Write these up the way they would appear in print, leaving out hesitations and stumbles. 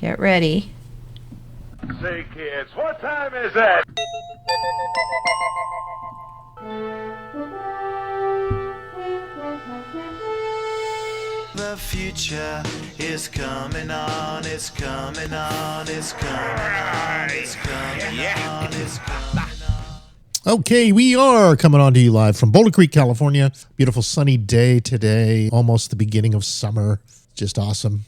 Get ready. Say, kids, what time is it? The future is coming on, it's coming on, it's coming on, it's coming on, it's coming on. Okay, we are coming on to you live from Boulder Creek, California. Beautiful sunny day today, almost the beginning of summer. Just awesome.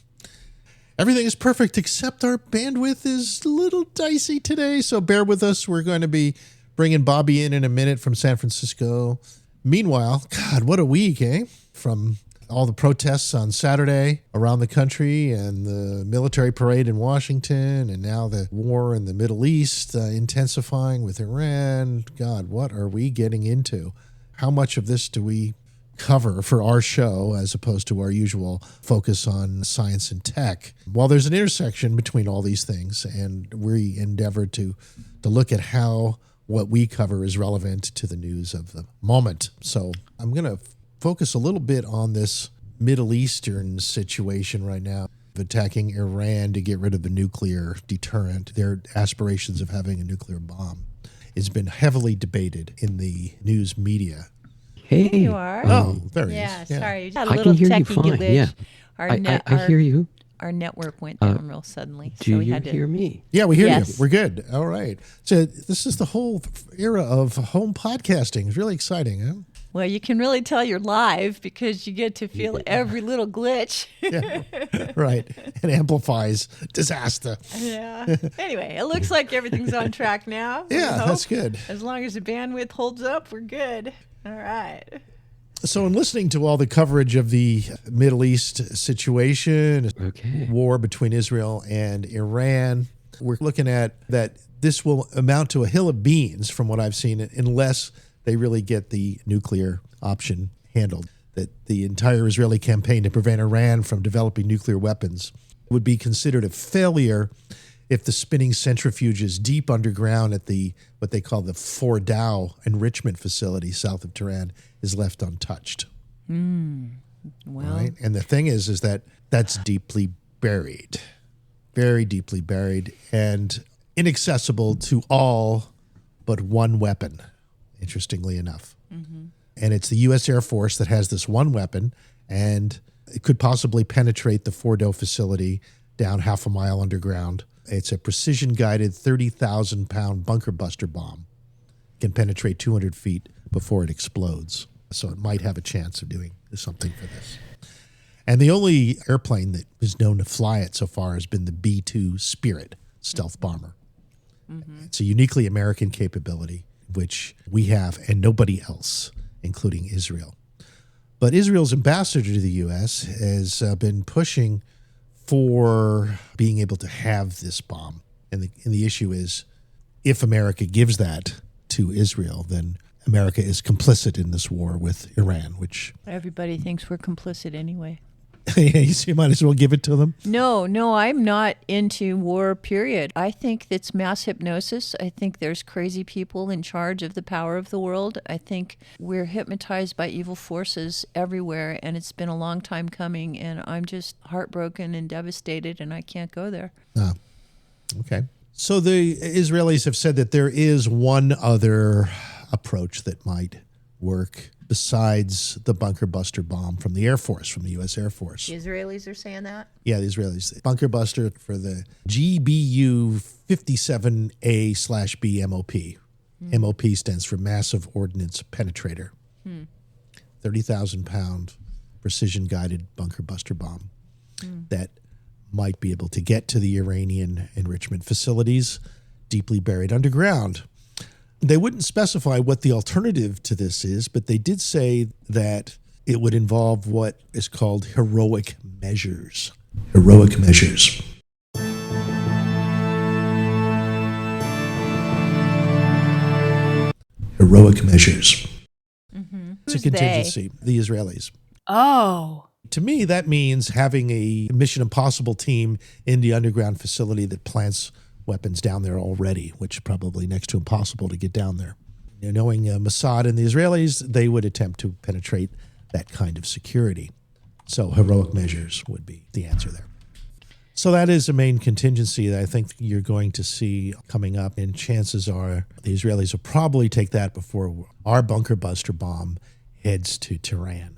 Everything is perfect except our bandwidth is a little dicey today, so bear with us. We're going to be bringing Bobby in a minute from San Francisco. Meanwhile, God, what a week, eh? From all the protests on Saturday around the country and the military parade in Washington and now the war in the Middle East intensifying with Iran. God, what are we getting into? How much of this do we cover for our show as opposed to our usual focus on science and tech? Well, there's an intersection between all these things, and we endeavor to look at how what we cover is relevant to the news of the moment. So I'm going to focus a little bit on this Middle Eastern situation right now, attacking Iran to get rid of the nuclear deterrent. Their aspirations of having a nuclear bomb has been heavily debated in the news media. Hey. There you are. Oh, there he Yeah, is. Yeah. sorry. Just I a little can hear you techie fine. glitch. Yeah. I hear you. Our network went down real suddenly. Do so we you had to hear me? Yeah, we hear Yes. you. We're good. All right. So this is the whole era of home podcasting. It's really exciting, huh? Well, you can really tell you're live because you get to feel every little glitch. Yeah, right. It amplifies disaster. Yeah. Anyway, it looks like everything's on track now. we Yeah, hope. that's good. As long as the bandwidth holds up, we're good. All right. So in listening to all the coverage of the Middle East situation, Okay. war between Israel and Iran, we're looking at that this will amount to a hill of beans from what I've seen, unless they really get the nuclear option handled. That the entire Israeli campaign to prevent Iran from developing nuclear weapons would be considered a failure if the spinning centrifuges deep underground at the what they call the Fordow enrichment facility south of Tehran is left untouched. Well, Right? And the thing is that that's deeply buried, very deeply buried, and inaccessible to all but one weapon, interestingly enough. And it's the U.S. Air Force that has this one weapon, and it could possibly penetrate the Fordow facility down half a mile underground. It's a precision-guided 30,000-pound bunker buster bomb. It can penetrate 200 feet before it explodes. So it might have a chance of doing something for this. And the only airplane that is known to fly it so far has been the B-2 Spirit stealth bomber. It's a uniquely American capability, which we have and nobody else, including Israel. But Israel's ambassador to the U.S. has been pushing for being able to have this bomb. And the issue is, if America gives that to Israel, then America is complicit in this war with Iran, which everybody thinks we're complicit anyway. you might as well give it to them. No, I'm not into war, period. I think it's mass hypnosis. I think there's crazy people in charge of the power of the world. I think we're hypnotized by evil forces everywhere, and it's been a long time coming, and I'm just heartbroken and devastated, and I can't go there. Okay. So the Israelis have said that there is one other approach that might work besides the bunker buster bomb from the Air Force, from the U.S. Air Force. The Israelis are saying that? Yeah, the Israelis. Bunker buster for the GBU 57A/B MOP. MOP stands for Massive Ordnance Penetrator. 30,000-pound precision-guided bunker buster bomb that might be able to get to the Iranian enrichment facilities deeply buried underground. They wouldn't specify what the alternative to this is, but they did say that it would involve what is called heroic measures. Heroic measures. Heroic measures. It's a Who's they? contingency. The Israelis. Oh. To me, that means having a Mission Impossible team in the underground facility that plants weapons down there already, which is probably next to impossible to get down there. Knowing Mossad and the Israelis, they would attempt to penetrate that kind of security. So heroic measures would be the answer there. So that is the main contingency that I think you're going to see coming up, and chances are the Israelis will probably take that before our bunker buster bomb heads to Tehran.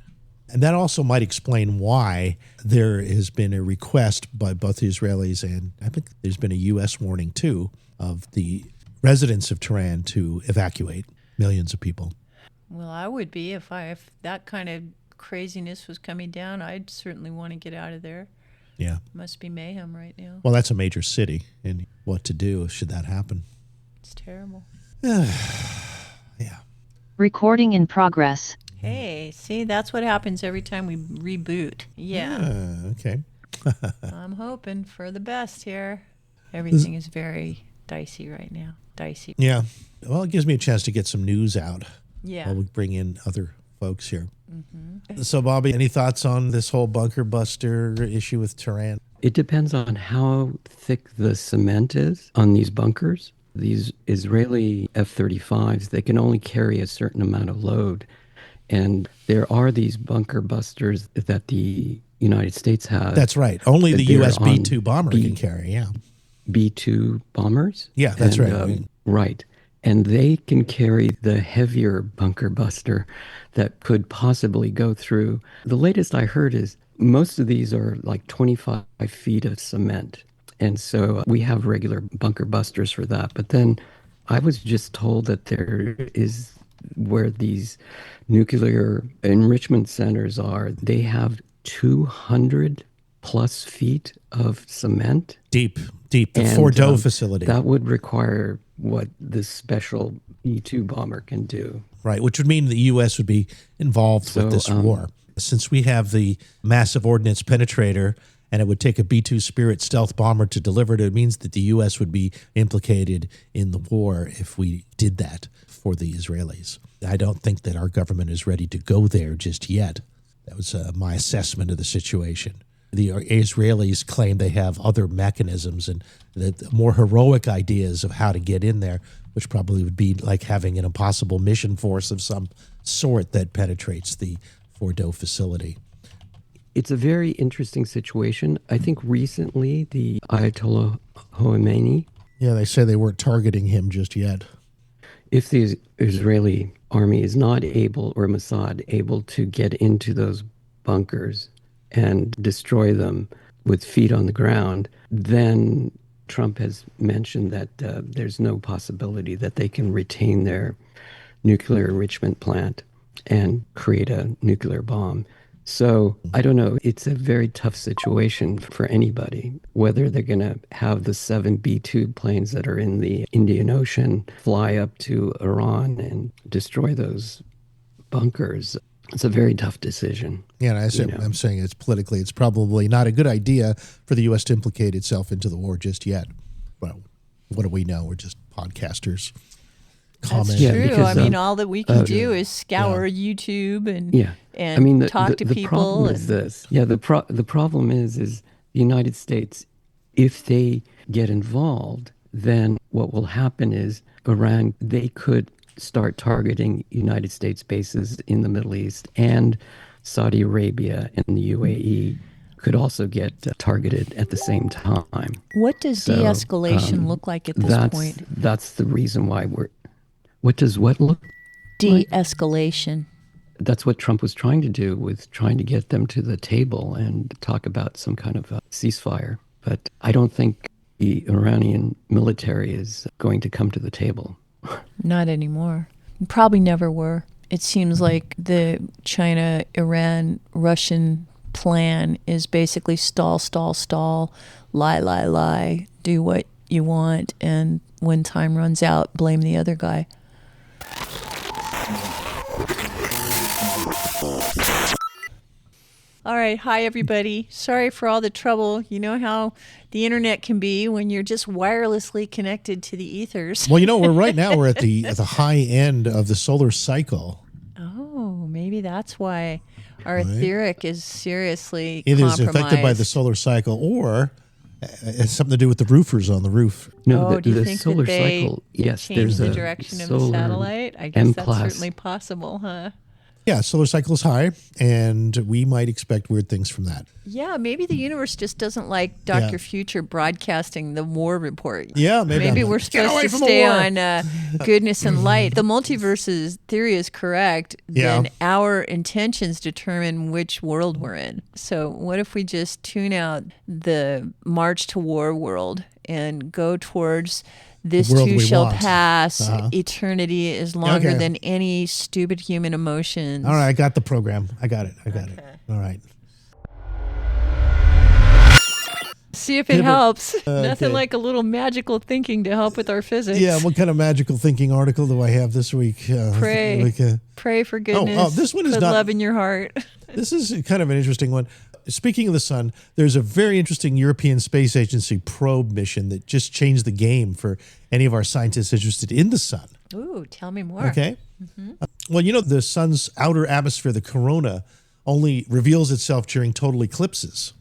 And that also might explain why there has been a request by both the Israelis and I think there's been a U.S. warning too of the residents of Tehran to evacuate millions of people. Well, I would be if that kind of craziness was coming down. I'd certainly want to get out of there. Yeah. Must be mayhem right now. Well, that's a major city, and what to do should that happen? It's terrible. Yeah. Recording in progress. Hey, see, that's what happens every time we reboot. Yeah. Okay. I'm hoping for the best here. Everything is very dicey right now. Dicey. Yeah. Well, it gives me a chance to get some news out. Yeah. While we bring in other folks here. Mm-hmm. So, Bobby, any thoughts on this whole bunker buster issue with Tehran? It depends on how thick the cement is on these bunkers. These Israeli F-35s, they can only carry a certain amount of load. And there are these bunker busters that the United States has. That's right. Only the U.S. B-2 bomber can carry, yeah. B-2 bombers? Yeah, that's right. Right. And they can carry the heavier bunker buster that could possibly go through. The latest I heard is most of these are like 25 feet of cement. And so we have regular bunker busters for that. But then I was just told that there is where these nuclear enrichment centers are, they have 200 plus feet of cement. Deep. The Fordo facility. That would require what this special B-2 bomber can do. Right, which would mean the U.S. would be involved with this war. Since we have the massive ordnance penetrator and it would take a B-2 Spirit stealth bomber to deliver it, it means that the U.S. would be implicated in the war if we did that for the Israelis. I don't think that our government is ready to go there just yet. That was my assessment of the situation. The Israelis claim they have other mechanisms and the more heroic ideas of how to get in there, which probably would be like having an impossible mission force of some sort that penetrates the Fordo facility. It's a very interesting situation. I think recently the Ayatollah Khomeini. Yeah, they say they weren't targeting him just yet. If the Israeli army is not able, or Mossad, able to get into those bunkers and destroy them with feet on the ground, then Trump has mentioned that there's no possibility that they can retain their nuclear enrichment plant and create a nuclear bomb. So I don't know. It's a very tough situation for anybody, whether they're going to have the 7 B-2 planes that are in the Indian Ocean fly up to Iran and destroy those bunkers. It's a very tough decision. Yeah, and I'm saying it's politically, it's probably not a good idea for the U.S. to implicate itself into the war just yet. Well, what do we know? We're just podcasters. That's true. Because, I mean, all that we can do is scour YouTube and talk to people. The problem is this. Yeah, the problem is the United States, if they get involved, then what will happen is Iran, they could start targeting United States bases in the Middle East, and Saudi Arabia and the UAE could also get targeted at the same time. What does de-escalation look like at this point? That's the reason why what does what look de-escalation? Like? That's what Trump was trying to do, with trying to get them to the table and talk about some kind of a ceasefire. But I don't think the Iranian military is going to come to the table. Not anymore. Probably never were. It seems like the China, Iran, Russian plan is basically stall, lie, do what you want, and when time runs out, blame the other guy. All right. Hi, everybody. Sorry for all the trouble. You know how the internet can be when you're just wirelessly connected to the ethers. Well, we're at the high end of the solar cycle. Oh, maybe that's why our etheric is seriously It compromised. is affected by the solar cycle, or it has something to do with the roofers on the roof. No, do you the think solar that they cycle, yes, change there's the a direction of the solar satellite? I guess M that's class. certainly possible, huh? Yeah, solar cycle is high, and we might expect weird things from that. Yeah, maybe the universe just doesn't like Dr. Yeah. Future broadcasting the war report. Yeah, maybe we're Get supposed away to from the stay war. on goodness and light. The multiverse's theory is correct. Yeah. Then our intentions determine which world we're in. So what if we just tune out the march to war world and go towards this The world too we shall want. pass. Uh-huh. Eternity is longer Okay. than any stupid human emotions. All right, I got the program. I got it. All right. See if Give it it- helps. okay. Nothing like a little magical thinking to help with our physics. Yeah, what kind of magical thinking article do I have this week? Pray. Pray for goodness. this one is Put not- love in your heart. This is kind of an interesting one. Speaking of the sun, there's a very interesting European Space Agency probe mission that just changed the game for any of our scientists interested in the sun. Ooh, tell me more. Okay. Well, the sun's outer atmosphere, the corona, only reveals itself during total eclipses.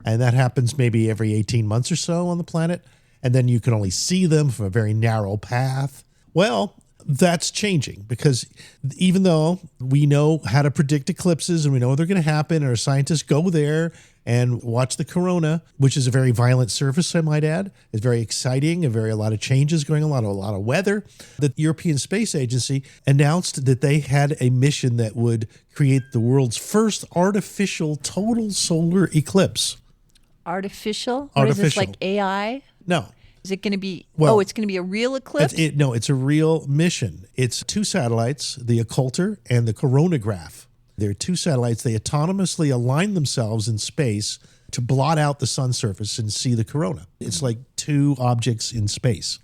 And that happens maybe every 18 months or so on the planet. And then you can only see them from a very narrow path. Well, that's changing because even though we know how to predict eclipses and we know they're going to happen, and our scientists go there and watch the corona, which is a very violent surface, I might add. It's very exciting, a lot of changes going on, a lot of weather. The European Space Agency announced that they had a mission that would create the world's first artificial total solar eclipse. Artificial? What is this, Artificial. like AI? No. Is it going to be, Well, it's going to be a real eclipse? It's a real mission. It's two satellites, the occulter and the coronagraph. They're two satellites. They autonomously align themselves in space to blot out the sun surface and see the corona. It's like two objects in space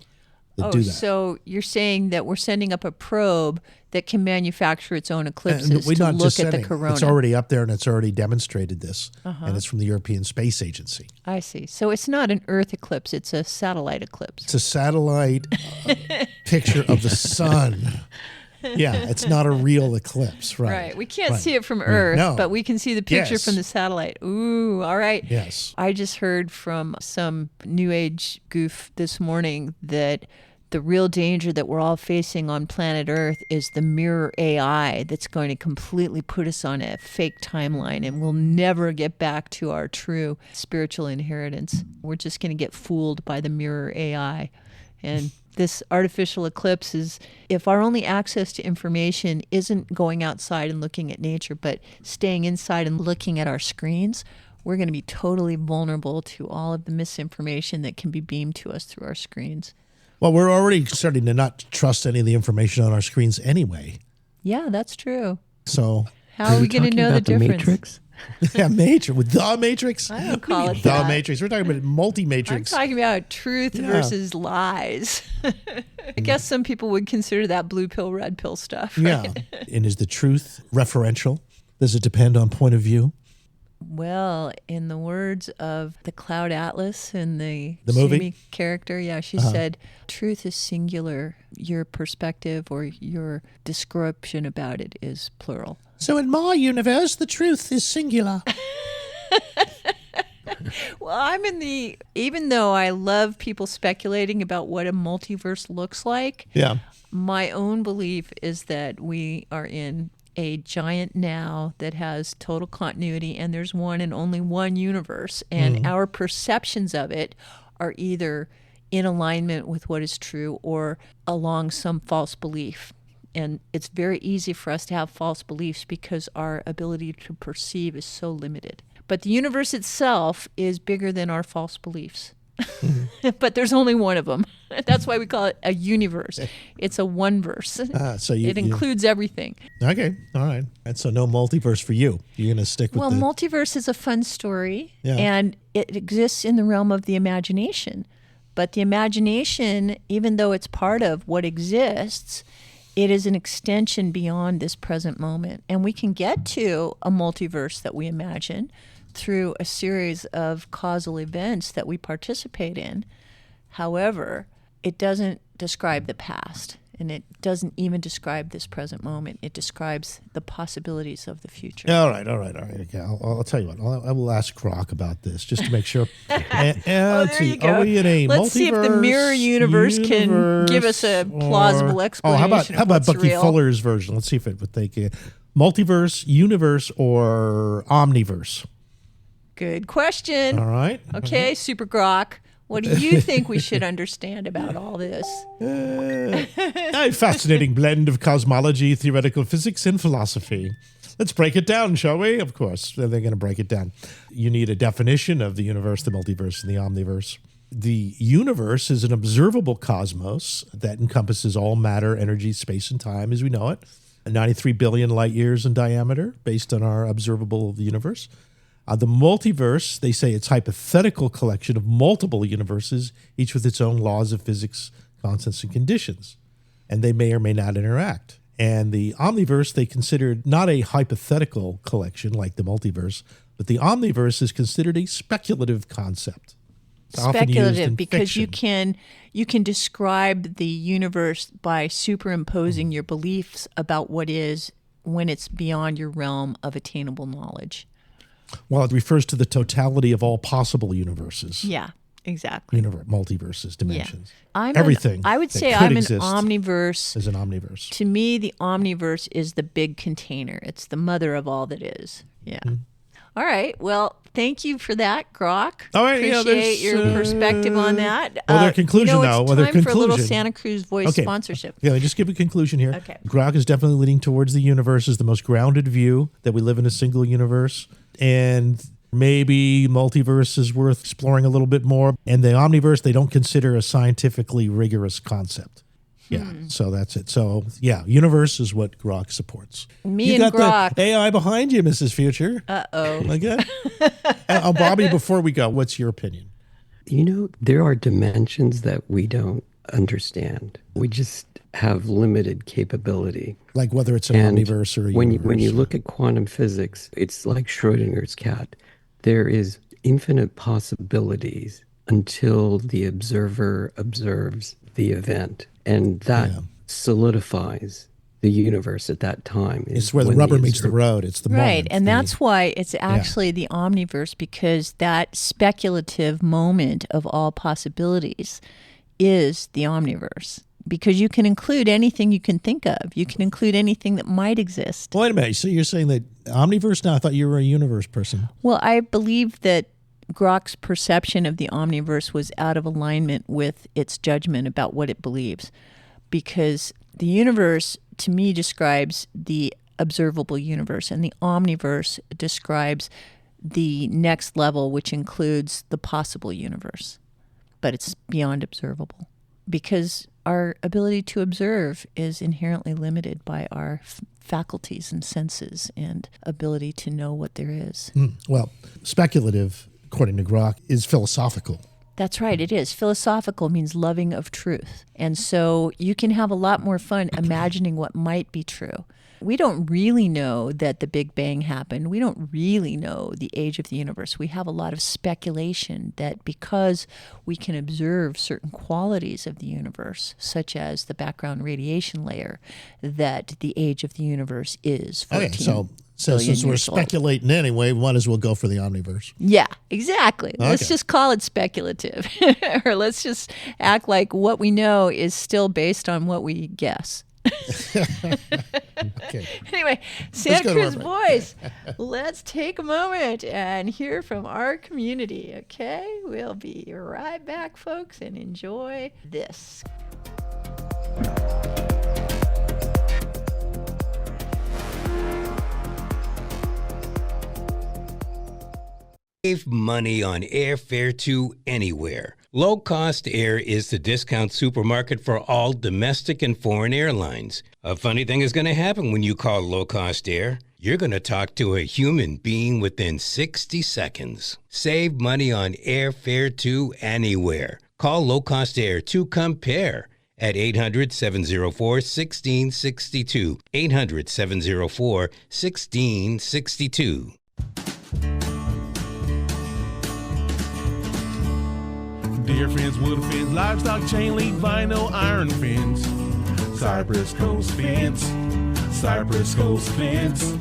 that do that. So you're saying that we're sending up a probe that can manufacture its own eclipses And we're to not look just at the sending it. corona. It's already up there and it's already demonstrated this. And it's from the European Space Agency. I see. So it's not an Earth eclipse. It's a satellite eclipse. It's a satellite picture of the sun. Yeah, it's not a real eclipse, right? Right. We can't Right. see it from Earth, No. but we can see the picture Yes. from the satellite. Ooh, all right. Yes. I just heard from some New Age goof this morning that the real danger that we're all facing on planet Earth is the mirror AI that's going to completely put us on a fake timeline, and we'll never get back to our true spiritual inheritance. We're just going to get fooled by the mirror AI. And this artificial eclipse is, if our only access to information isn't going outside and looking at nature, but staying inside and looking at our screens, we're going to be totally vulnerable to all of the misinformation that can be beamed to us through our screens. Well, we're already starting to not trust any of the information on our screens anyway. Yeah, that's true. So, How are we going to talking know the about the difference? Matrix? yeah, the Matrix. I don't call it the that. Matrix. We're talking about I'm multi-matrix. talking about truth Yeah. versus lies. I guess some people would consider that blue pill, red pill stuff. Yeah. Right? And is the truth referential? Does it depend on point of view? Well, in the words of the Cloud Atlas in the movie? Sumi character, yeah, she said, truth is singular. Your perspective or your description about it is plural. So in my universe, the truth is singular. Well, even though I love people speculating about what a multiverse looks like, Yeah. my own belief is that we are in a giant now that has total continuity, and there's one and only one universe, and our perceptions of it are either in alignment with what is true or along some false belief. And it's very easy for us to have false beliefs because our ability to perceive is so limited. But the universe itself is bigger than our false beliefs. But there's only one of them. That's why we call it a universe. It's a one verse. So It includes everything. Okay. All right. And so no multiverse for you. You're going to stick with Well, the... Multiverse is a fun story, Yeah. and it exists in the realm of the imagination. But the imagination, even though it's part of what exists, it is an extension beyond this present moment. And we can get to a multiverse that we imagine through a series of causal events that we participate in. However, it doesn't describe the past, and it doesn't even describe this present moment. It describes the possibilities of the future. All right. Okay, I'll tell you what. I will ask Croc about this just to make sure. Let's There see. you go. Are we in a Let's see if the multiverse, mirror universe can give us a plausible or- explanation how of about what's Bucky real. Fuller's version? Let's see if it would take a Multiverse, universe, or omniverse? Good question. All right. Okay, Super Grok. What do you think we should understand about all this? A fascinating blend of cosmology, theoretical physics, and philosophy. Let's break it down, shall we? Of course, they're going to break it down. You need a definition of the universe, the multiverse, and the omniverse. The universe is an observable cosmos that encompasses all matter, energy, space, and time as we know it. 93 billion light years in diameter based on our observable universe. The multiverse, they say it's hypothetical collection of multiple universes, each with its own laws of physics, constants, and conditions. And they may or may not interact. And the omniverse, they considered not a hypothetical collection like the multiverse, but the omniverse is considered a speculative concept. It's often used Speculative in because fiction. you can describe the universe by superimposing your beliefs about what is when it's beyond your realm of attainable knowledge. Well, it refers to the totality of all possible universes. Yeah, exactly. Multiverses, dimensions. Yeah. Everything. I would that say could I'm an exist omniverse. is an omniverse. To me, the omniverse is the big container. It's the mother of all that is. Yeah. All right. Well, thank you for that, Grok. All right. Appreciate your perspective on that. Well, their conclusion now. It's Well, their time for a little conclusion. Santa Cruz voice sponsorship. Yeah, let me just give a conclusion here. Okay. Grok is definitely leaning towards the universe as the most grounded view, that we live in a single universe. And maybe multiverse is worth exploring a little bit more. And the omniverse, they don't consider a scientifically rigorous concept. Yeah, so that's it. So, yeah, universe is what Grok supports. Me you and got Grok. the AI behind you, Mrs. Future. Uh-oh. Okay. Bobby, before we go, what's your opinion? You know, there are dimensions that we don't understand. We just have limited capability. Like whether it's an And omniverse or a when universe. when you look at quantum physics, it's like Schrodinger's cat. There is infinite possibilities until the observer observes the event. And that solidifies the universe at that time. It's where the rubber meets the road. It's the Right, moment. and that's why it's actually the omniverse, because that speculative moment of all possibilities is the omniverse. Because you can include anything you can think of. You can include anything that might exist. Wait a minute. So you're saying that omniverse now? I thought you were a universe person. Well, I believe that Grok's perception of the omniverse was out of alignment with its judgment about what it believes. Because the universe, to me, describes the observable universe, and the omniverse describes the next level, which includes the possible universe. But it's beyond observable. Because our ability to observe is inherently limited by our faculties and senses and ability to know what there is. Well, speculative, according to Grok, is philosophical. That's right, it is. Philosophical means loving of truth. And so you can have a lot more fun imagining what might be true. We don't really know that the Big Bang happened. We don't really know the age of the universe. We have a lot of speculation that because we can observe certain qualities of the universe, such as the background radiation layer, that the age of the universe is 14 Okay, so billion since we're years old. speculating anyway, we might as well go for the omniverse. Yeah, exactly. Let's Okay. just call it speculative. Or let's just act like what we know is still based on what we guess. Okay. Anyway, Santa go to Cruz our Boys, let's take a moment and hear from our community, okay? We'll be right back, folks, and enjoy this. Save money on airfare to anywhere. Low Cost Air is the discount supermarket for all domestic and foreign airlines. A funny thing is going to happen when you call Low Cost Air. You're going to talk to a human being within 60 seconds. Save money on airfare to anywhere. Call Low Cost Air to compare at 800-704-1662. 800-704-1662. Deer fins, wood fins, livestock, chain link, vinyl, iron fins, Cypress Coast fence, Cypress Coast fence.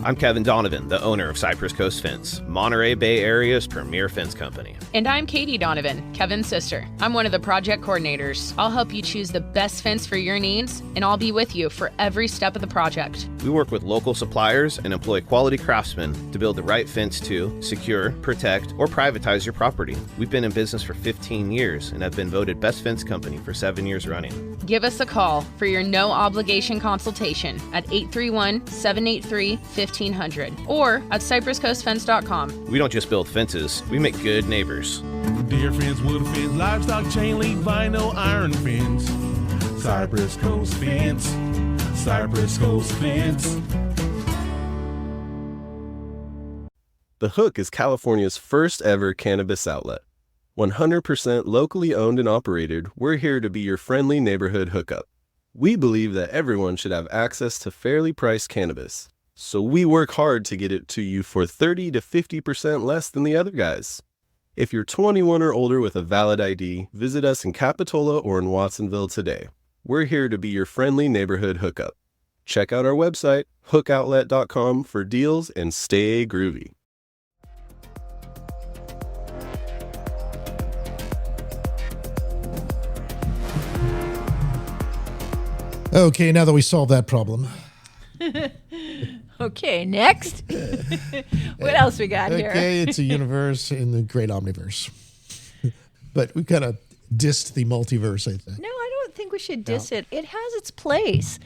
I'm Kevin Donovan, the owner of Cypress Coast Fence, Monterey Bay Area's premier fence company. And I'm Katie Donovan, Kevin's sister. I'm one of the project coordinators. I'll help you choose the best fence for your needs, and I'll be with you for every step of the project. We work with local suppliers and employ quality craftsmen to build the right fence to secure, protect, or privatize your property. We've been in business for 15 years and have been voted Best Fence Company for 7 years running. Give us a call for your no-obligation consultation at 831-783-1500 or at cypresscoastfence.com. We don't just build fences, we make good neighbors. Deer fence, wood fence, livestock chain link, vinyl, iron fence. Cypress Coast Fence. Cypress Coast Fence. The Hook is California's first ever cannabis outlet. 100% locally owned and operated, we're here to be your friendly neighborhood hookup. We believe that everyone should have access to fairly priced cannabis, so we work hard to get it to you for 30 to 50% less than the other guys. If you're 21 or older with a valid ID, visit us in Capitola or in Watsonville today. We're here to be your friendly neighborhood hookup. Check out our website, hookoutlet.com, for deals and stay groovy. Okay, now that we solved that problem. Okay, next. What else we got here? Okay, it's a universe in the great Omniverse. But we kind of dissed the multiverse, I think. No, I don't think we should diss it. It has its place.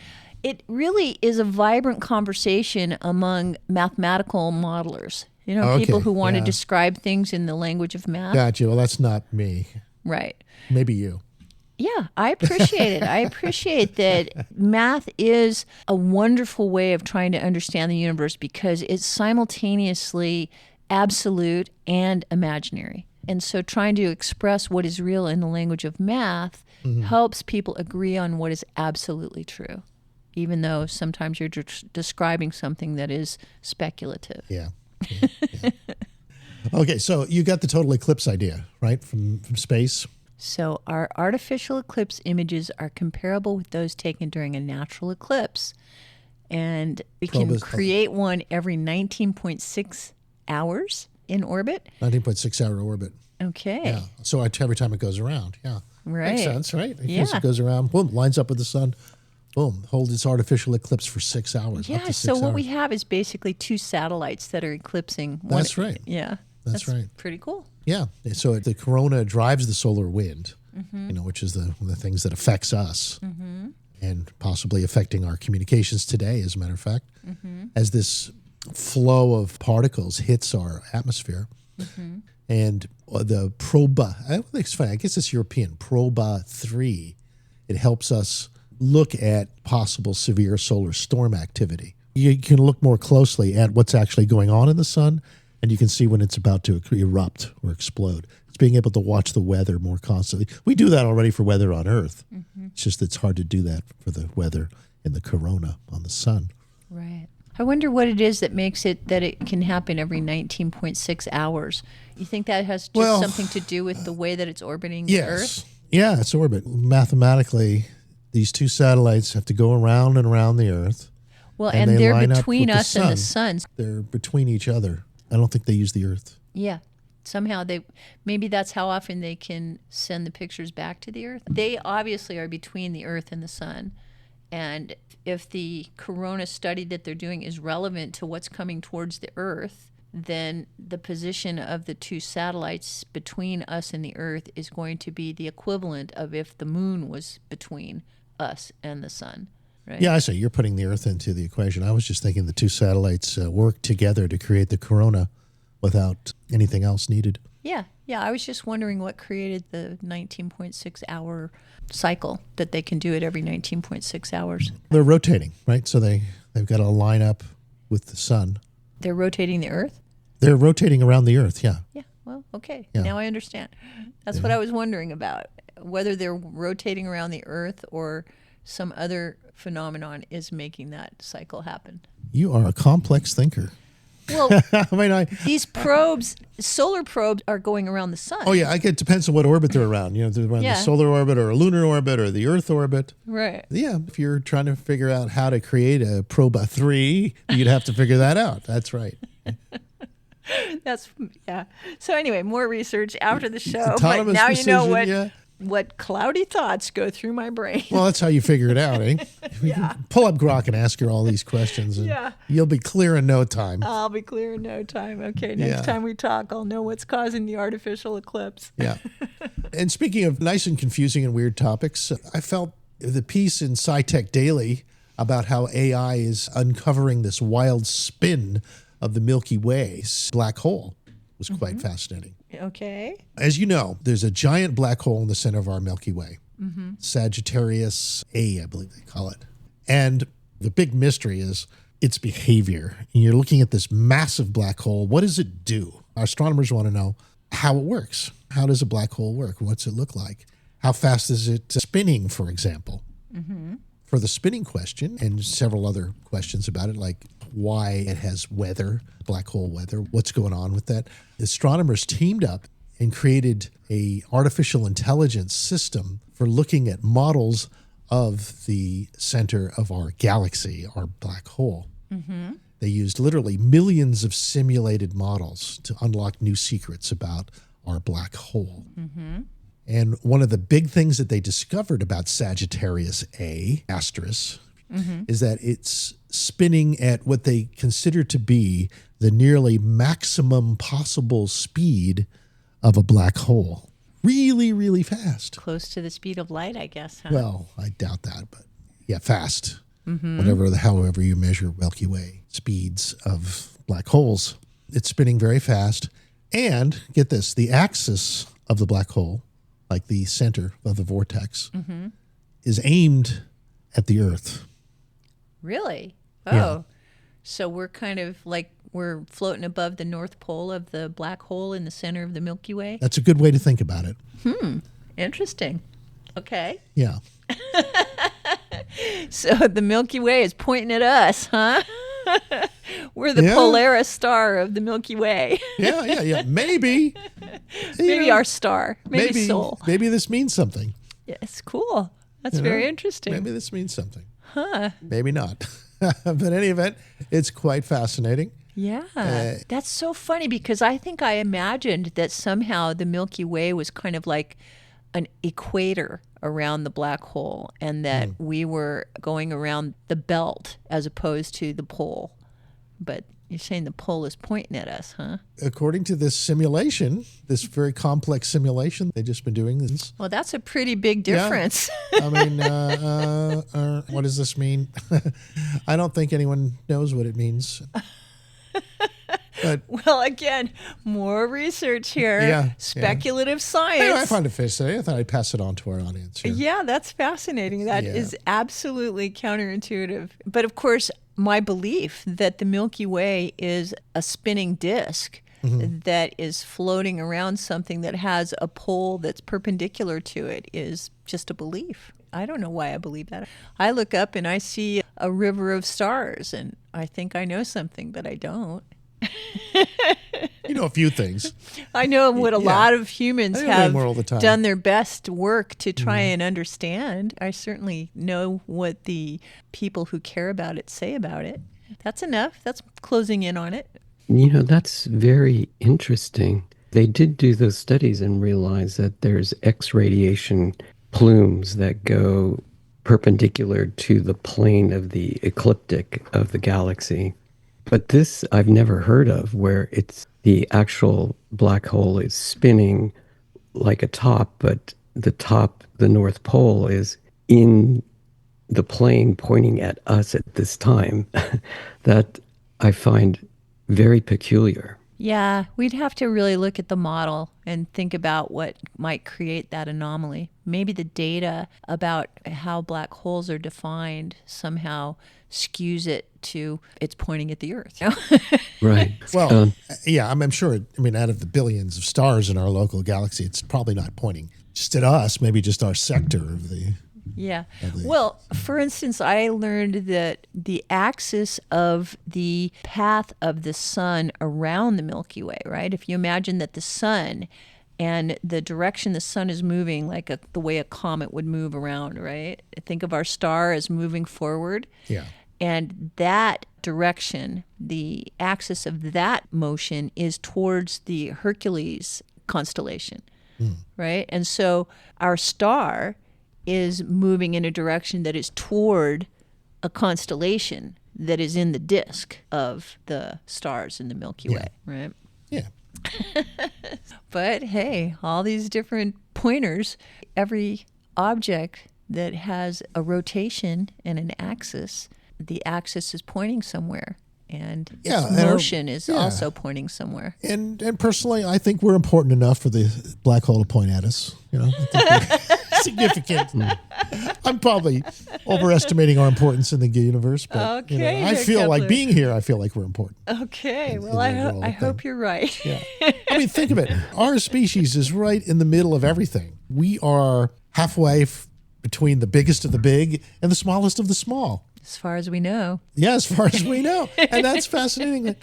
It really is a vibrant conversation among mathematical modelers. You know, people who want to describe things in the language of math. Gotcha. Well, that's not me. Right. Maybe you. Yeah, I appreciate it. I appreciate that math is a wonderful way of trying to understand the universe because it's simultaneously absolute and imaginary. And so trying to express what is real in the language of math helps people agree on what is absolutely true, even though sometimes you're describing something that is speculative. Yeah. Okay, so you got the total eclipse idea, right, from space? So our artificial eclipse images are comparable with those taken during a natural eclipse. And we can create one every 19.6 hours in orbit. 19.6 hour orbit. Okay. Yeah. So every time it goes around. Yeah. Right. Makes sense, right? Because it goes around, boom, lines up with the sun. Boom, holds its artificial eclipse for 6 hours. Yeah, so what we have is basically two satellites that are eclipsing. That's right. Yeah. That's right. Pretty cool. Yeah. So the corona drives the solar wind, you know, which is one of the things that affects us and possibly affecting our communications today, as a matter of fact, as this flow of particles hits our atmosphere. And the Proba, I think it's funny, I guess it's European, Proba 3, it helps us look at possible severe solar storm activity. You can look more closely at what's actually going on in the sun, and you can see when it's about to erupt or explode. It's being able to watch the weather more constantly. We do that already for weather on Earth. It's just it's hard to do that for the weather in the corona on the sun. Right. I wonder what it is that makes it that it can happen every 19.6 hours. You think that has just something to do with the way that it's orbiting the Earth? Yeah, it's orbit. Mathematically, these two satellites have to go around and around the Earth. Well, and they're between us and the sun. They're between each other. I don't think they use the Earth. Yeah. Somehow maybe that's how often they can send the pictures back to the Earth. They obviously are between the Earth and the sun. And if the corona study that they're doing is relevant to what's coming towards the Earth, then the position of the two satellites between us and the Earth is going to be the equivalent of if the moon was between us and the sun. Right? Yeah, I say you're putting the Earth into the equation. I was just thinking the two satellites work together to create the corona without anything else needed. Yeah. I was just wondering what created the 19.6 hour cycle that they can do it every 19.6 hours. They're rotating, right? So they've got to line up with the sun. They're rotating the Earth? They're rotating around the Earth, yeah. Yeah, well, okay. Yeah. Now I understand. That's what I was wondering about, whether they're rotating around the Earth or some other phenomenon is making that cycle happen. You are a complex thinker. Well, I mean, these probes, solar probes, are going around the sun. oh yeah, it depends on what orbit they're around. You know, if they're around Yeah. the solar orbit or a lunar orbit or the Earth orbit. Right. Yeah, if you're trying to figure out how to create a proba 3, you'd have to figure that out. That's right. Yeah. So anyway, more research after the show. But Autonomous now you know precision, what cloudy thoughts go through my brain. Well, that's how you figure it out, eh? Pull up Grok and ask her all these questions, and you'll be clear in no time. I'll be clear in no time. Okay, next time we talk, I'll know what's causing the artificial eclipse. Yeah. And speaking of nice and confusing and weird topics, I felt the piece in SciTech Daily about how AI is uncovering this wild spin of the Milky Way's black hole was quite fascinating. Okay. As you know, there's a giant black hole in the center of our Milky Way, Sagittarius A, I believe they call it. And the big mystery is its behavior. And you're looking at this massive black hole. What does it do? Our astronomers want to know how it works. How does a black hole work? What's it look like? How fast is it spinning, for example? For the spinning question and several other questions about it, like why it has weather, black hole weather, what's going on with that. Astronomers teamed up and created a artificial intelligence system for looking at models of the center of our galaxy, our black hole. They used literally millions of simulated models to unlock new secrets about our black hole. And one of the big things that they discovered about Sagittarius A, asterisk, is that it's spinning at what they consider to be the nearly maximum possible speed of a black hole. Really, really fast. Close to the speed of light, I guess, huh? Well, I doubt that, but yeah, fast. However you measure Milky Way speeds of black holes. It's spinning very fast. And get this, the axis of the black hole, like the center of the vortex, is aimed at the Earth. Really? Oh. Yeah. So we're kind of like we're floating above the North Pole of the black hole in the center of the Milky Way? That's a good way to think about it. Interesting. Okay. Yeah. So the Milky Way is pointing at us, huh? We're the Polaris star of the Milky Way. Yeah. Maybe. Maybe our star. Maybe soul. Maybe this means something. Yes, cool. That's very interesting. Maybe this means something. Maybe not. But in any event, it's quite fascinating. Yeah. That's so funny because I think I imagined that somehow the Milky Way was kind of like an equator around the black hole and that we were going around the belt as opposed to the pole. But you're saying the pole is pointing at us, huh? According to this simulation, this very complex simulation they've just been doing this. Well, that's a pretty big difference. I mean, what does this mean? I don't think anyone knows what it means. But, well, again, more research here. Speculative science. Anyway, I find it fascinating. I thought I'd pass it on to our audience here. Yeah, that's fascinating. That is absolutely counterintuitive. But of course, my belief that the Milky Way is a spinning disk that is floating around something that has a pole that's perpendicular to it is just a belief. I don't know why I believe that. I look up and I see a river of stars and I think I know something, but I don't. You know a few things. I know what a lot of humans have the done their best work to try and understand. I certainly know what the people who care about it say about it. That's enough. That's closing in on it. You know, that's very interesting. They did do those studies and realize that there's X radiation plumes that go perpendicular to the plane of the ecliptic of the galaxy. But this I've never heard of, where it's the actual black hole is spinning like a top, but the top, the North Pole, is in the plane pointing at us at this time. That I find very peculiar. Yeah, we'd have to really look at the model and think about what might create that anomaly. Maybe the data about how black holes are defined somehow skews it to it's pointing at the Earth. Right. Well, I'm sure. I mean, out of the billions of stars in our local galaxy, it's probably not pointing just at us, maybe just our sector of the Yeah. Well, for instance, I learned that the axis of the path of the sun around the Milky Way, right? If you imagine that the sun and the direction the sun is moving, like the way a comet would move around, right? Think of our star as moving forward. Yeah. And that direction, the axis of that motion is towards the Hercules constellation, right? And so our star is moving in a direction that is toward a constellation that is in the disk of the stars in the Milky Way, right? Yeah. But hey, all these different pointers, every object that has a rotation and an axis, the axis is pointing somewhere. And its motion is also pointing somewhere. And personally, I think we're important enough for the black hole to point at us. You know, I think we're significant. I'm probably overestimating our importance in the universe, but you know, I feel like being here. I feel like we're important. Okay, well, I hope you're right. Yeah, I mean, think of it. Our species is right in the middle of everything. We are halfway between the biggest of the big and the smallest of the small. As far as we know. Yeah, as far as we know. And that's fascinating.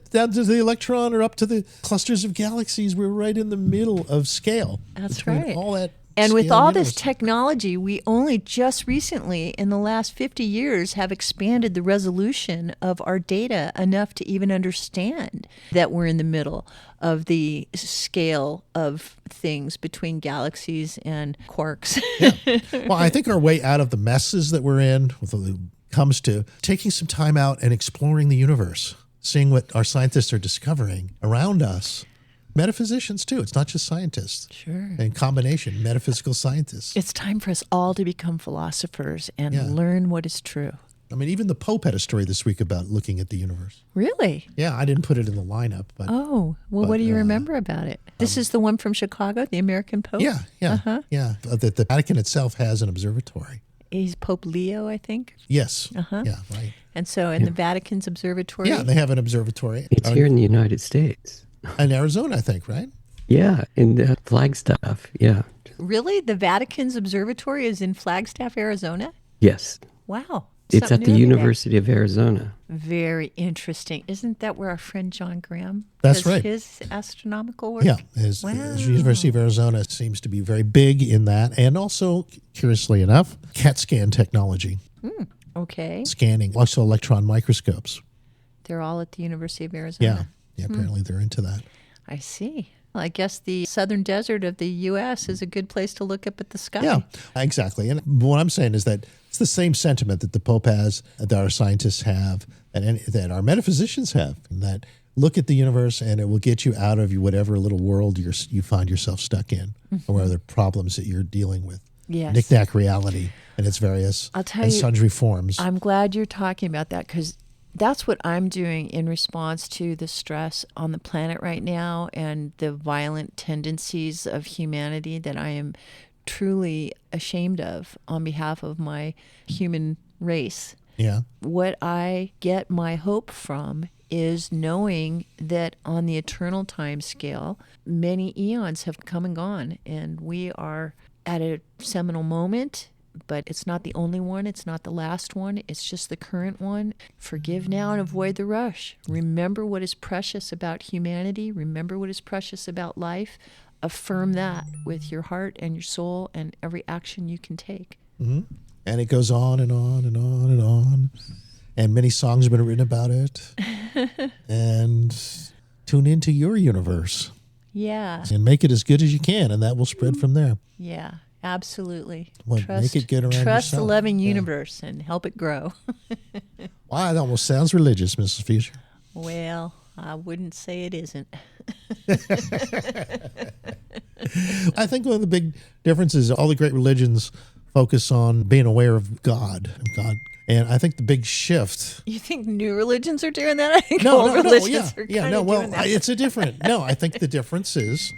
Down to the electron or up to the clusters of galaxies, we're right in the middle of scale. That's right. All that and with all this universe. Technology, we only just recently, in the last 50 years, have expanded the resolution of our data enough to even understand that we're in the middle of the scale of things between galaxies and quarks. Well, I think our way out of the messes that we're in comes to taking some time out and exploring the universe, seeing what our scientists are discovering around us. Metaphysicians, too. It's not just scientists. Sure. In combination, metaphysical scientists. It's time for us all to become philosophers and learn what is true. I mean, even the Pope had a story this week about looking at the universe. Really? Yeah, I didn't put it in the lineup. But what do you remember about it? This is the one from Chicago, the American Pope? Yeah. That the Vatican itself has an observatory. He's Pope Leo, I think. Yes. Yeah, right. And so in the Vatican's observatory? Yeah, they have an observatory. It's here in the United States. In Arizona, I think, right? Yeah, in Flagstaff, yeah. Really? The Vatican's observatory is in Flagstaff, Arizona? Yes. Wow. It's at the University of Arizona. Very interesting. Isn't that where our friend John Graham does right. his astronomical work? Yeah, his University of Arizona seems to be very big in that. And also, curiously enough, CAT scan technology. Okay. Scanning, also electron microscopes. They're all at the University of Arizona. Yeah, apparently they're into that. I see. Well, I guess the southern desert of the U.S. is a good place to look up at the sky. Yeah, exactly. And what I'm saying is that it's the same sentiment that the Pope has, that our scientists have, and that our metaphysicians have, and that look at the universe and it will get you out of whatever little world you find yourself stuck in, or other problems that you're dealing with. Yes. Knick-knack reality and its various and sundry forms. I'm glad you're talking about that, because that's what I'm doing in response to the stress on the planet right now and the violent tendencies of humanity that I am truly ashamed of on behalf of my human race. Yeah. What I get my hope from is knowing that on the eternal time scale, many eons have come and gone, and we are at a seminal moment. But it's not the only one. It's not the last one. It's just the current one. Forgive now and avoid the rush. Remember what is precious about humanity. Remember what is precious about life. Affirm that with your heart and your soul and every action you can take. Mm-hmm. And it goes on and on and on and on. And many songs have been written about it. And tune into your universe. Yeah. And make it as good as you can, and that will spread from there. Yeah. Absolutely. Make it good around trust yourself. the loving universe and help it grow. Wow, that almost sounds religious, Mrs. Fisher. Well, I wouldn't say it isn't. I think one of the big differences, all the great religions focus on being aware of God. And I think the big shift. You think new religions are doing that? I think old religions are kind of doing that. It's a different. No, I think the difference is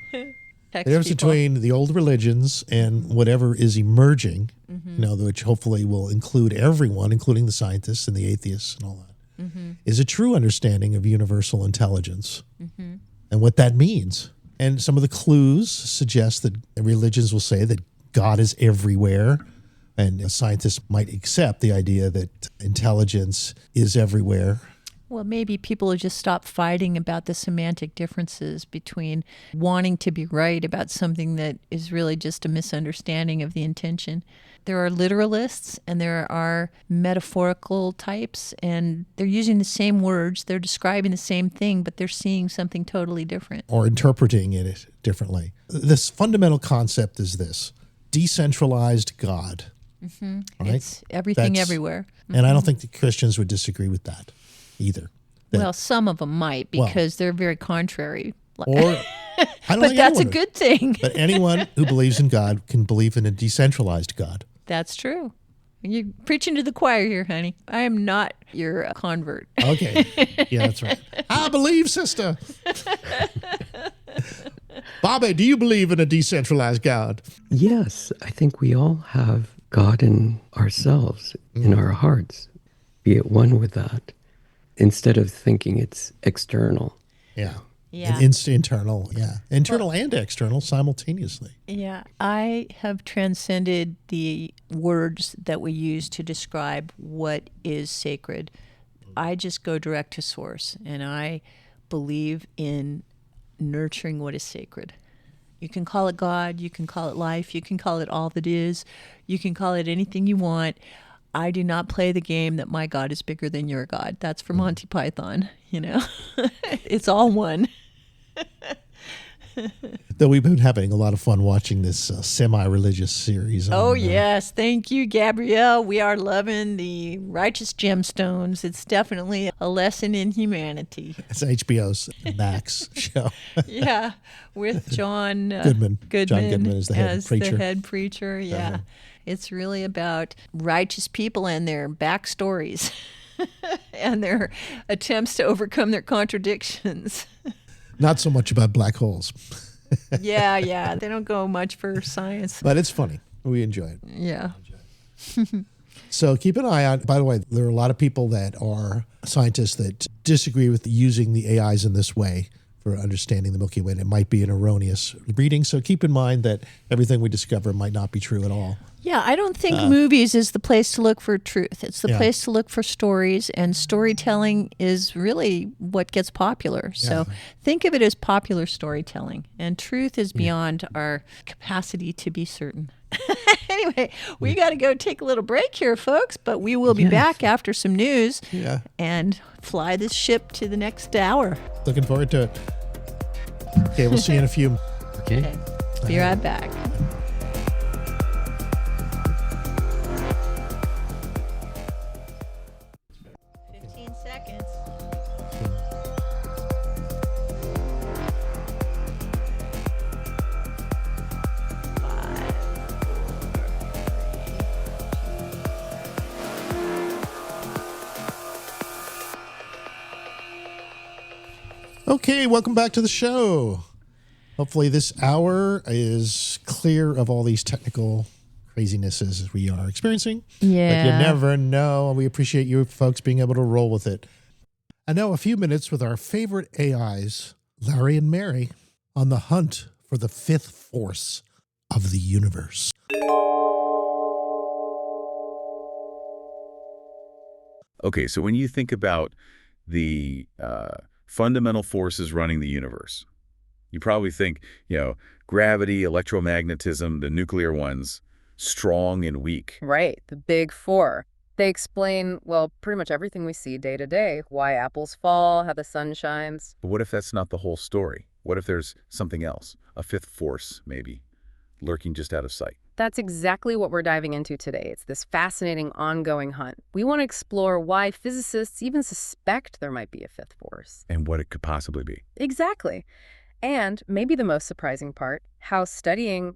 The difference between the old religions and whatever is emerging, which hopefully will include everyone, including the scientists and the atheists and all that, is a true understanding of universal intelligence and what that means. And some of the clues suggest that religions will say that God is everywhere, And scientists might accept the idea that intelligence is everywhere. Well, maybe people will just stop fighting about the semantic differences between wanting to be right about something that is really just a misunderstanding of the intention. There are literalists and there are metaphorical types, and they're using the same words, they're describing the same thing, but they're seeing something totally different. Or interpreting it differently. This fundamental concept is this: decentralized God. Mm-hmm. Right? It's everything everywhere. Mm-hmm. And I don't think the Christians would disagree with that either. Well, some of them might because they're very contrary. Or, I don't but think that's a anyone good thing. But anyone who believes in God can believe in a decentralized God. That's true. You're preaching to the choir here, honey. I am not your convert. Okay. Yeah, that's right. I believe, sister. Bobby, do you believe in a decentralized God? Yes, I think we all have God in ourselves, in our hearts. Be at one with that, instead of thinking it's external. Yeah. Yeah. Internal, yeah. Internal and external simultaneously. Yeah. I have transcended the words that we use to describe what is sacred. I just go direct to source, and I believe in nurturing what is sacred. You can call it God, you can call it life, you can call it all that is, you can call it anything you want. I do not play the game that my God is bigger than your God. That's for Monty Python, you know. It's all one. Though we've been having a lot of fun watching this semi-religious series. Yes. Thank you, Gabrielle. We are loving the righteous gemstones. It's definitely a lesson in humanity. It's HBO's Max show. Yeah, with John Goodman. John Goodman is the head preacher. The head preacher, yeah. It's really about righteous people and their backstories and their attempts to overcome their contradictions. Not so much about black holes. Yeah. They don't go much for science. But it's funny. We enjoy it. Yeah. So keep an eye on, by the way, there are a lot of people that are scientists that disagree with using the AIs in this way for understanding the Milky Way. And it might be an erroneous reading. So keep in mind that everything we discover might not be true at all. Yeah, I don't think movies is the place to look for truth. It's the place to look for stories, and storytelling is really what gets popular. So think of it as popular storytelling, and truth is beyond our capacity to be certain. Anyway, we got to go take a little break here, folks, but we will be back after some news and fly this ship to the next hour. Looking forward to it. Okay, we'll see you in a few. Okay. Be right back. 15 seconds. Okay, welcome back to the show. Hopefully this hour is clear of all these technical crazinesses we are experiencing. Yeah. But you never know. We appreciate you folks being able to roll with it. And now a few minutes with our favorite AIs, Larry and Mary, on the hunt for the fifth force of the universe. Okay, so when you think about the fundamental forces running the universe, you probably think, gravity, electromagnetism, the nuclear ones, strong and weak. Right, the big four. They explain, well, pretty much everything we see day to day, why apples fall, how the sun shines. But what if that's not the whole story? What if there's something else, a fifth force, maybe, lurking just out of sight? That's exactly what we're diving into today. It's this fascinating ongoing hunt. We want to explore why physicists even suspect there might be a fifth force. And what it could possibly be. Exactly. And maybe the most surprising part, how studying,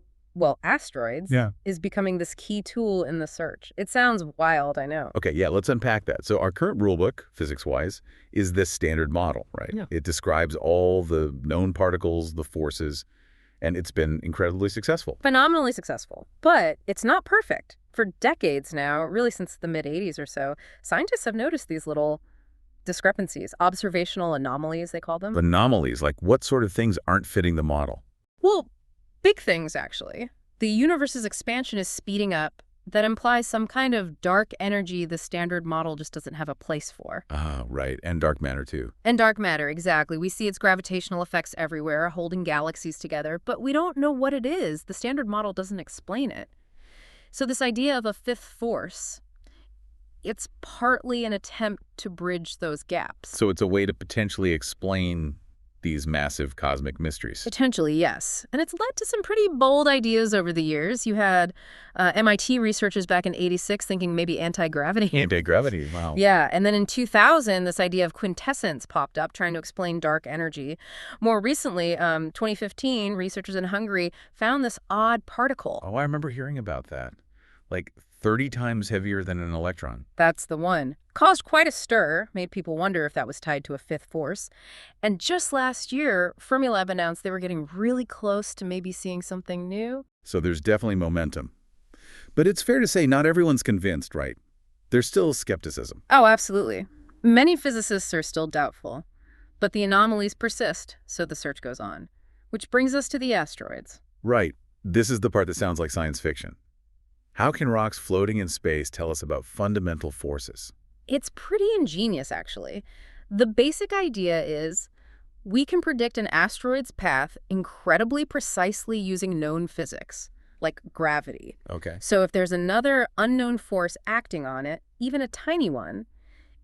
asteroids is becoming this key tool in the search. It sounds wild, I know. Okay, let's unpack that. So our current rulebook, physics-wise, is this standard model, right? Yeah. It describes all the known particles, the forces, and it's been incredibly successful. Phenomenally successful. But it's not perfect. For decades now, really since the mid-'80s or so, scientists have noticed these little discrepancies, observational anomalies, they call them. Anomalies, like what sort of things aren't fitting the model? Well, big things, actually. The universe's expansion is speeding up, that implies some kind of dark energy the standard model just doesn't have a place for. Right. And dark matter, too. And dark matter, exactly. We see its gravitational effects everywhere, holding galaxies together, but we don't know what it is. The standard model doesn't explain it. So this idea of a fifth force, it's partly an attempt to bridge those gaps. So it's a way to potentially explain these massive cosmic mysteries. Potentially, yes. And it's led to some pretty bold ideas over the years. You had MIT researchers back in '86 thinking maybe anti-gravity. Anti-gravity, wow. Yeah, and then in 2000, this idea of quintessence popped up, trying to explain dark energy. More recently, 2015, researchers in Hungary found this odd particle. Oh, I remember hearing about that. Like 30 times heavier than an electron. That's the one. Caused quite a stir, made people wonder if that was tied to a fifth force. And just last year, Fermilab announced they were getting really close to maybe seeing something new. So there's definitely momentum. But it's fair to say not everyone's convinced, right? There's still skepticism. Oh, absolutely. Many physicists are still doubtful. But the anomalies persist, so the search goes on. Which brings us to the asteroids. Right. This is the part that sounds like science fiction. How can rocks floating in space tell us about fundamental forces? It's pretty ingenious, actually. The basic idea is we can predict an asteroid's path incredibly precisely using known physics, like gravity. Okay. So if there's another unknown force acting on it, even a tiny one,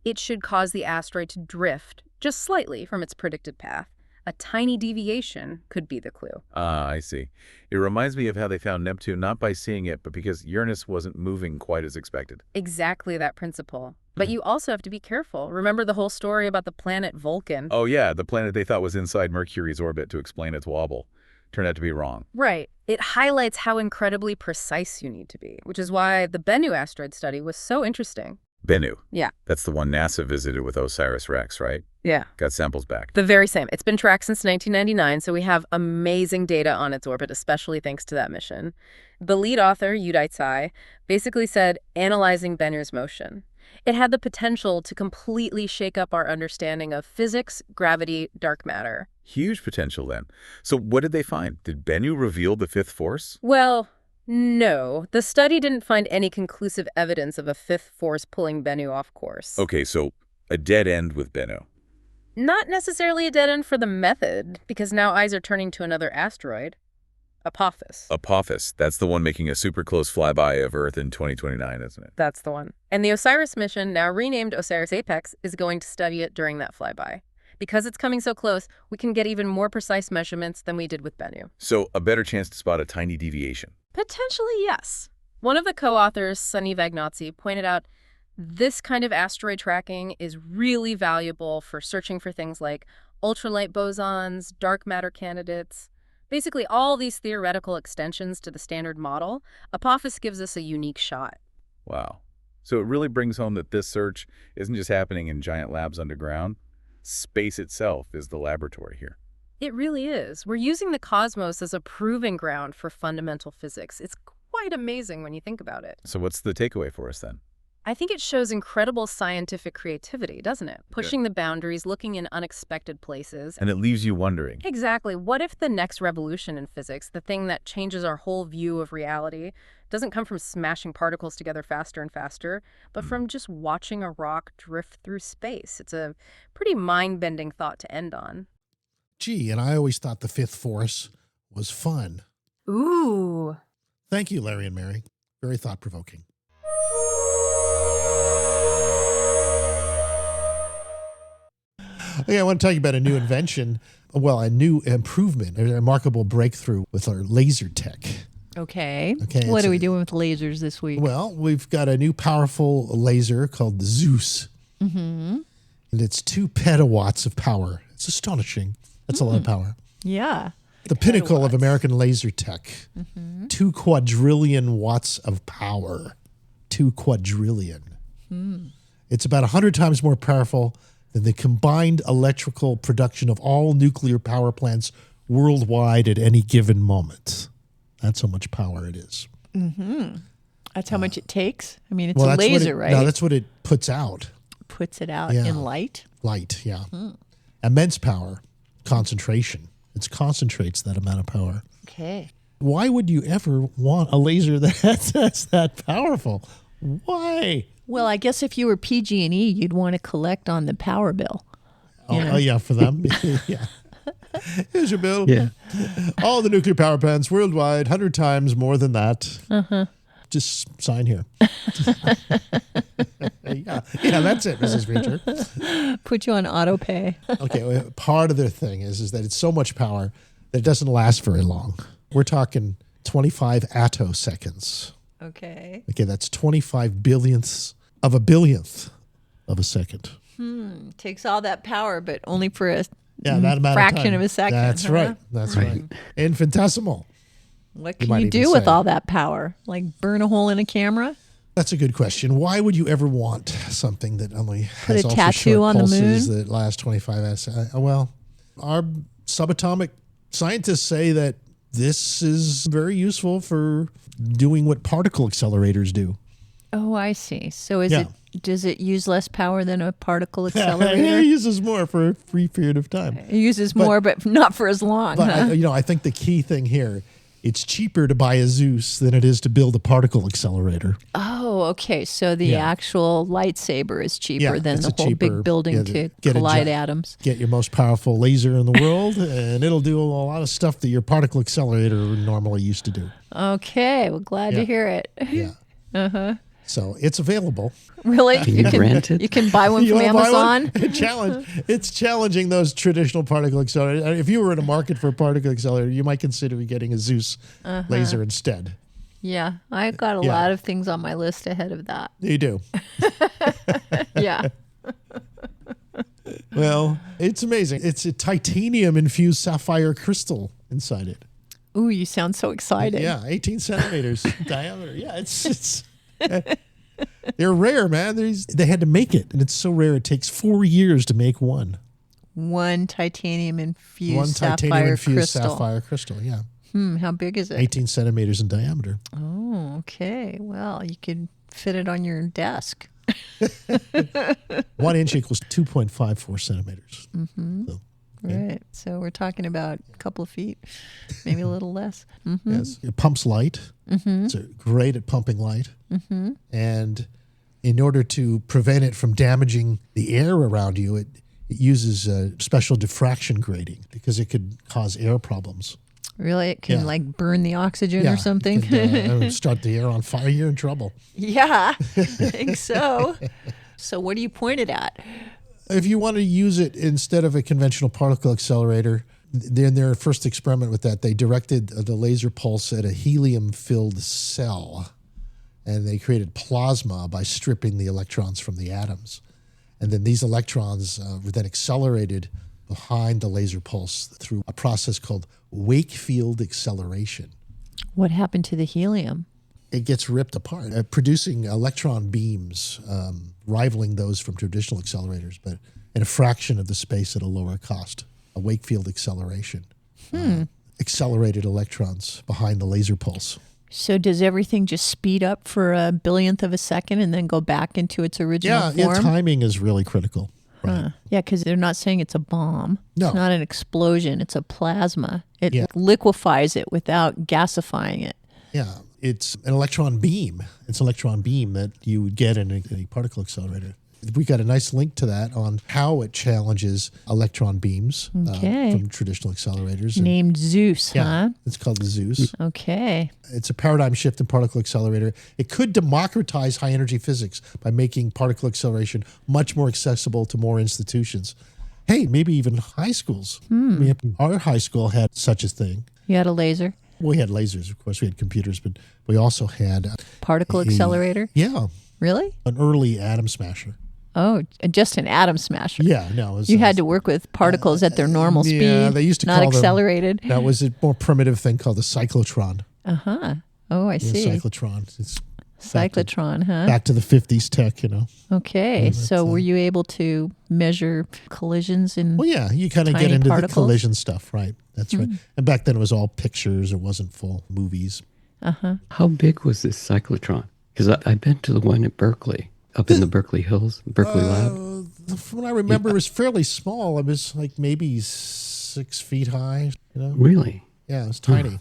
it should cause the asteroid to drift just slightly from its predicted path. A tiny deviation could be the clue. I see. It reminds me of how they found Neptune not by seeing it, but because Uranus wasn't moving quite as expected. Exactly that principle. But you also have to be careful. Remember the whole story about the planet Vulcan? Oh yeah, the planet they thought was inside Mercury's orbit to explain its wobble. Turned out to be wrong. Right. It highlights how incredibly precise you need to be, which is why the Bennu asteroid study was so interesting. Bennu. Yeah. That's the one NASA visited with OSIRIS-REx, right? Yeah. Got samples back. The very same. It's been tracked since 1999, so we have amazing data on its orbit, especially thanks to that mission. The lead author, Yudai Tsai, basically said, analyzing Bennu's motion. It had the potential to completely shake up our understanding of physics, gravity, dark matter. Huge potential then. So what did they find? Did Bennu reveal the fifth force? Well, no. The study didn't find any conclusive evidence of a fifth force pulling Bennu off course. Okay, so a dead end with Bennu. Not necessarily a dead end for the method, because now eyes are turning to another asteroid, Apophis. Apophis. That's the one making a super close flyby of Earth in 2029, isn't it? That's the one. And the OSIRIS mission, now renamed OSIRIS-APEX, is going to study it during that flyby. Because it's coming so close, we can get even more precise measurements than we did with Bennu. So a better chance to spot a tiny deviation. Potentially, yes. One of the co-authors, Sunny Vagnozzi, pointed out this kind of asteroid tracking is really valuable for searching for things like ultralight bosons, dark matter candidates. Basically, all these theoretical extensions to the standard model. Apophis gives us a unique shot. Wow. So it really brings home that this search isn't just happening in giant labs underground. Space itself is the laboratory here. It really is. We're using the cosmos as a proving ground for fundamental physics. It's quite amazing when you think about it. So what's the takeaway for us then? I think it shows incredible scientific creativity, doesn't it? Pushing the boundaries, looking in unexpected places. And it leaves you wondering. Exactly. What if the next revolution in physics, the thing that changes our whole view of reality, doesn't come from smashing particles together faster and faster, but from just watching a rock drift through space? It's a pretty mind-bending thought to end on. Gee, and I always thought the fifth force was fun. Ooh. Thank you, Larry and Mary. Very thought-provoking. Okay, I want to tell you about a new invention. Well, a new improvement, a remarkable breakthrough with our laser tech. Okay. Okay. What are we doing with lasers this week? Well, we've got a new powerful laser called the Zeus. Mm-hmm. And it's 2 petawatts of power. It's astonishing. That's a lot of power. Yeah. The pinnacle of American laser tech. 2 quadrillion watts of power. 2 quadrillion. It's about 100 times more powerful than the combined electrical production of all nuclear power plants worldwide at any given moment. That's how much power it is. That's how much it takes? I mean, it's Well, a that's what laser, it- right? No, that's what it puts out. Puts it out Yeah. in light? Light, yeah. Immense power, concentration. It concentrates that amount of power. Okay. Why would you ever want a laser that's that powerful? Why? Well, I guess if you were PG&E, you'd want to collect on the power bill. Oh, yeah, for them. Yeah. Here's your bill. Yeah. All the nuclear power plants worldwide, 100 times more than that. Just sign here. Yeah, that's it, Mrs. Reacher. Put you on auto pay. Okay, well, part of their thing is that it's so much power that it doesn't last very long. We're talking 25 attoseconds. Okay. Okay, that's 25 billionths of a billionth of a second. Takes all that power, but only for a that amount fraction time. of a second. That's right. That's right. Infinitesimal. What can you do with all that power? Like burn a hole in a camera? That's a good question. Why would you ever want something that only has a ultra tattoo short on the pulses moon? that last 25 hours? Well, our subatomic scientists say that this is very useful for doing what particle accelerators do. Oh, I see. So does it use less power than a particle It accelerator? uses more for a brief period of time. It uses more, but not for as long. But huh? I think the key thing here, it's cheaper to buy a Zeus than it is to build a particle accelerator. Oh, okay. So the actual lightsaber is cheaper than it's the a whole cheaper- big building to collide atoms. Get your most powerful laser in the world, and it'll do a lot of stuff that your particle accelerator normally used to do. Okay. Well, glad to hear it. Yeah. So it's available. Really? Can you rent it? You can buy one You from wanna buy one? Amazon? It's challenging those traditional particle accelerators. If you were in a market for a particle accelerator, you might consider getting a Zeus laser instead. Yeah. I got a lot of things on my list ahead of that. You do. Yeah. Well, it's amazing. It's a titanium-infused sapphire crystal inside it. Ooh, you sound so excited. Yeah, 18 centimeters diameter. Yeah, it's they're rare, man. They had to make it, and it's so rare it takes 4 years to make one. One titanium-infused sapphire crystal. Yeah. How big is it? 18 centimeters in diameter. Oh, okay. Well, you could fit it on your desk. 1 inch equals 2.54 centimeters. So, Right. So we're talking about a couple of feet, maybe a little less. yes, it pumps light. It's great at pumping light. And in order to prevent it from damaging the air around you, it uses special diffraction grating because it could cause air problems. Really? It can like burn the oxygen or something? It can, start the air on fire. You're in trouble. Yeah, I think so. So what do you point it at? If you want to use it instead of a conventional particle accelerator, in their first experiment with that, they directed the laser pulse at a helium-filled cell, and they created plasma by stripping the electrons from the atoms. And then these electrons were then accelerated behind the laser pulse through a process called wake field acceleration. What happened to the helium? It gets ripped apart, producing electron beams rivaling those from traditional accelerators, but in a fraction of the space at a lower cost. A wake field acceleration. Accelerated electrons behind the laser pulse. So does everything just speed up for a billionth of a second and then go back into its original form? Yeah, timing is really critical. Right. Yeah, because they're not saying it's a bomb. No. It's not an explosion. It's a plasma. It liquefies it without gasifying it. Yeah, it's an electron beam. It's an electron beam that you would get in a particle accelerator. We got a nice link to that on how it challenges electron beams from traditional accelerators. Named Zeus, huh? It's called the Zeus. Okay. It's a paradigm shift in particle accelerator. It could democratize high energy physics by making particle acceleration much more accessible to more institutions. Hey, maybe even high schools. I mean, our high school had such a thing. You had a laser? We had lasers, of course. We had computers, but we also had particle accelerator? Yeah. Really? An early atom smasher. Oh, just an atom smasher. Yeah, no. It was, you had to work with particles at their normal speed. Yeah, they used to not call accelerated. That was a more primitive thing called the cyclotron. Oh, I see. Cyclotron. It's cyclotron, back to the 50s tech, Okay, so were you able to measure collisions in Well, yeah, you kind of get into particles? the collision stuff, right? That's right. And back then it was all pictures. It wasn't full movies. How big was this cyclotron? Because I've been to the one at Berkeley, up in the Berkeley Hills, Berkeley Lab. From what I remember, it was fairly small. It was like maybe 6 feet high. Really? Yeah, it was tiny.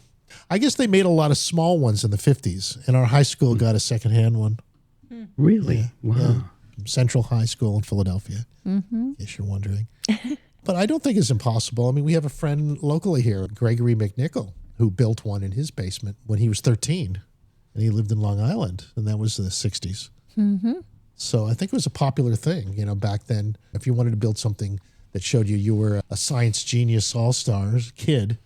I guess they made a lot of small ones in the 50s, and our high school got a secondhand one. Really? Yeah, Wow. yeah. Central High School in Philadelphia, in case you're wondering. But I don't think it's impossible. I mean, we have a friend locally here, Gregory McNichol, who built one in his basement when he was 13, and he lived in Long Island, and that was the 60s. So I think it was a popular thing, back then. If you wanted to build something that showed you were a science genius all-stars kid,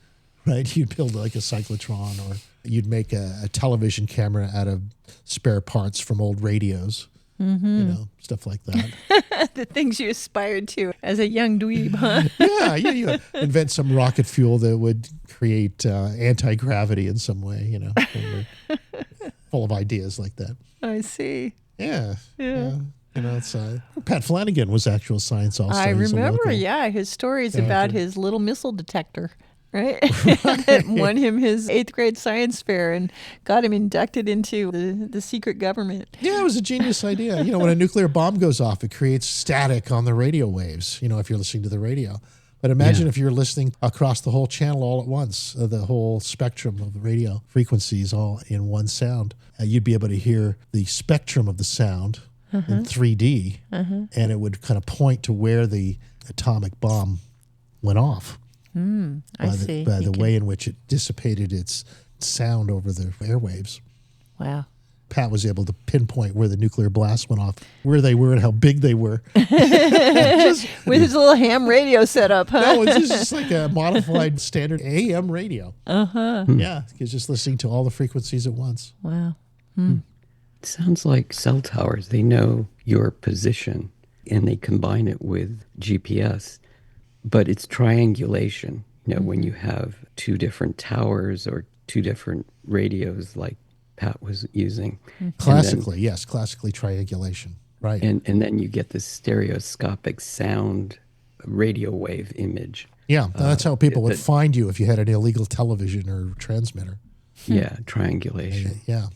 right? You'd build like a cyclotron, or you'd make a television camera out of spare parts from old radios, stuff like that. The things you aspired to as a young dweeb, huh? Yeah, you invent some rocket fuel that would create anti-gravity in some way, we're full of ideas like that. I see. Yeah. It's Pat Flanagan was actual science all-star. I He's a remember, local. his stories Yeah. about his little missile detector, right? That won him his 8th grade science fair and got him inducted into the secret government. Yeah, it was a genius idea. When a nuclear bomb goes off, it creates static on the radio waves, if you're listening to the radio. But imagine if you're listening across the whole channel all at once, the whole spectrum of the radio frequencies all in one sound. You'd be able to hear the spectrum of the sound in 3D, and it would kind of point to where the atomic bomb went off. I see. By the way in which it dissipated its sound over the airwaves. Wow. Pat was able to pinpoint where the nuclear blast went off, where they were and how big they were. With his little ham radio setup, huh? No, it's just like a modified standard AM radio. Yeah, he's just listening to all the frequencies at once. Wow. It sounds like cell towers. They know your position and they combine it with GPS, but it's triangulation. When you have two different towers or two different radios like Pat was using. Classically triangulation. Right. And then you get this stereoscopic sound radio wave image. Yeah, that's how people would find you if you had an illegal television or transmitter. Yeah, triangulation. Yeah.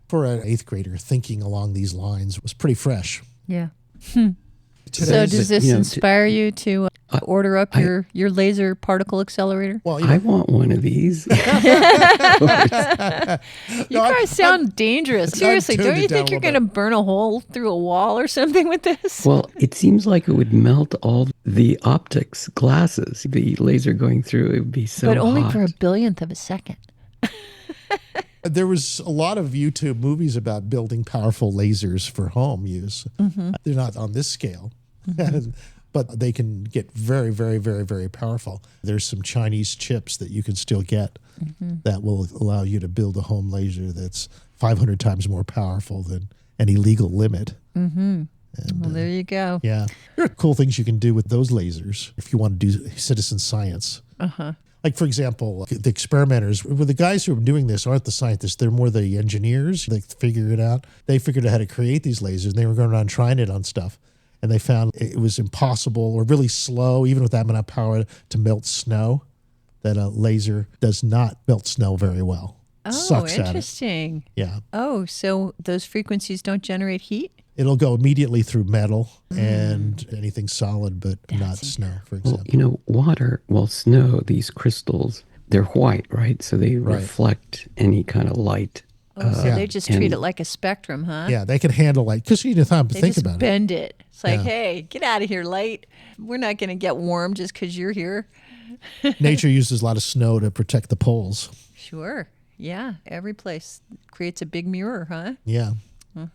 For an 8th grader, thinking along these lines was pretty fresh. Yeah. So does this inspire you to order up your laser particle accelerator? Well, I want one of these. You guys sound dangerous. Seriously, don't you think you're going to burn a hole through a wall or something with this? Well, it seems like it would melt all the optics glasses. The laser going through, it would be so But only hot. for a billionth of a second. There was a lot of YouTube movies about building powerful lasers for home use. They're not on this scale, but they can get very, very, very, very powerful. There's some Chinese chips that you can still get that will allow you to build a home laser that's 500 times more powerful than any legal limit. And, Well, there you go. Yeah. There are cool things you can do with those lasers if you want to do citizen science. Like, for example, the experimenters, the guys who are doing this aren't the scientists. They're more the engineers. They figure it out. They figured out how to create these lasers, and they were going around trying it on stuff. And they found it was impossible or really slow, even with that amount of power, to melt snow, that a laser does not melt snow very well. Oh, Sucks at it. interesting. Yeah. Oh, so those frequencies don't generate heat? It'll go immediately through metal and anything solid, but not snow, for example. Snow, these crystals, they're white, right? So they reflect any kind of light. So they just treat it like a spectrum, huh? Yeah, they can handle light. Because you need time to think about it. They just bend it. It's like, hey, get out of here, light. We're not going to get warm just because you're here. Nature uses a lot of snow to protect the poles. Sure. Yeah. Every place creates a big mirror, huh? Yeah.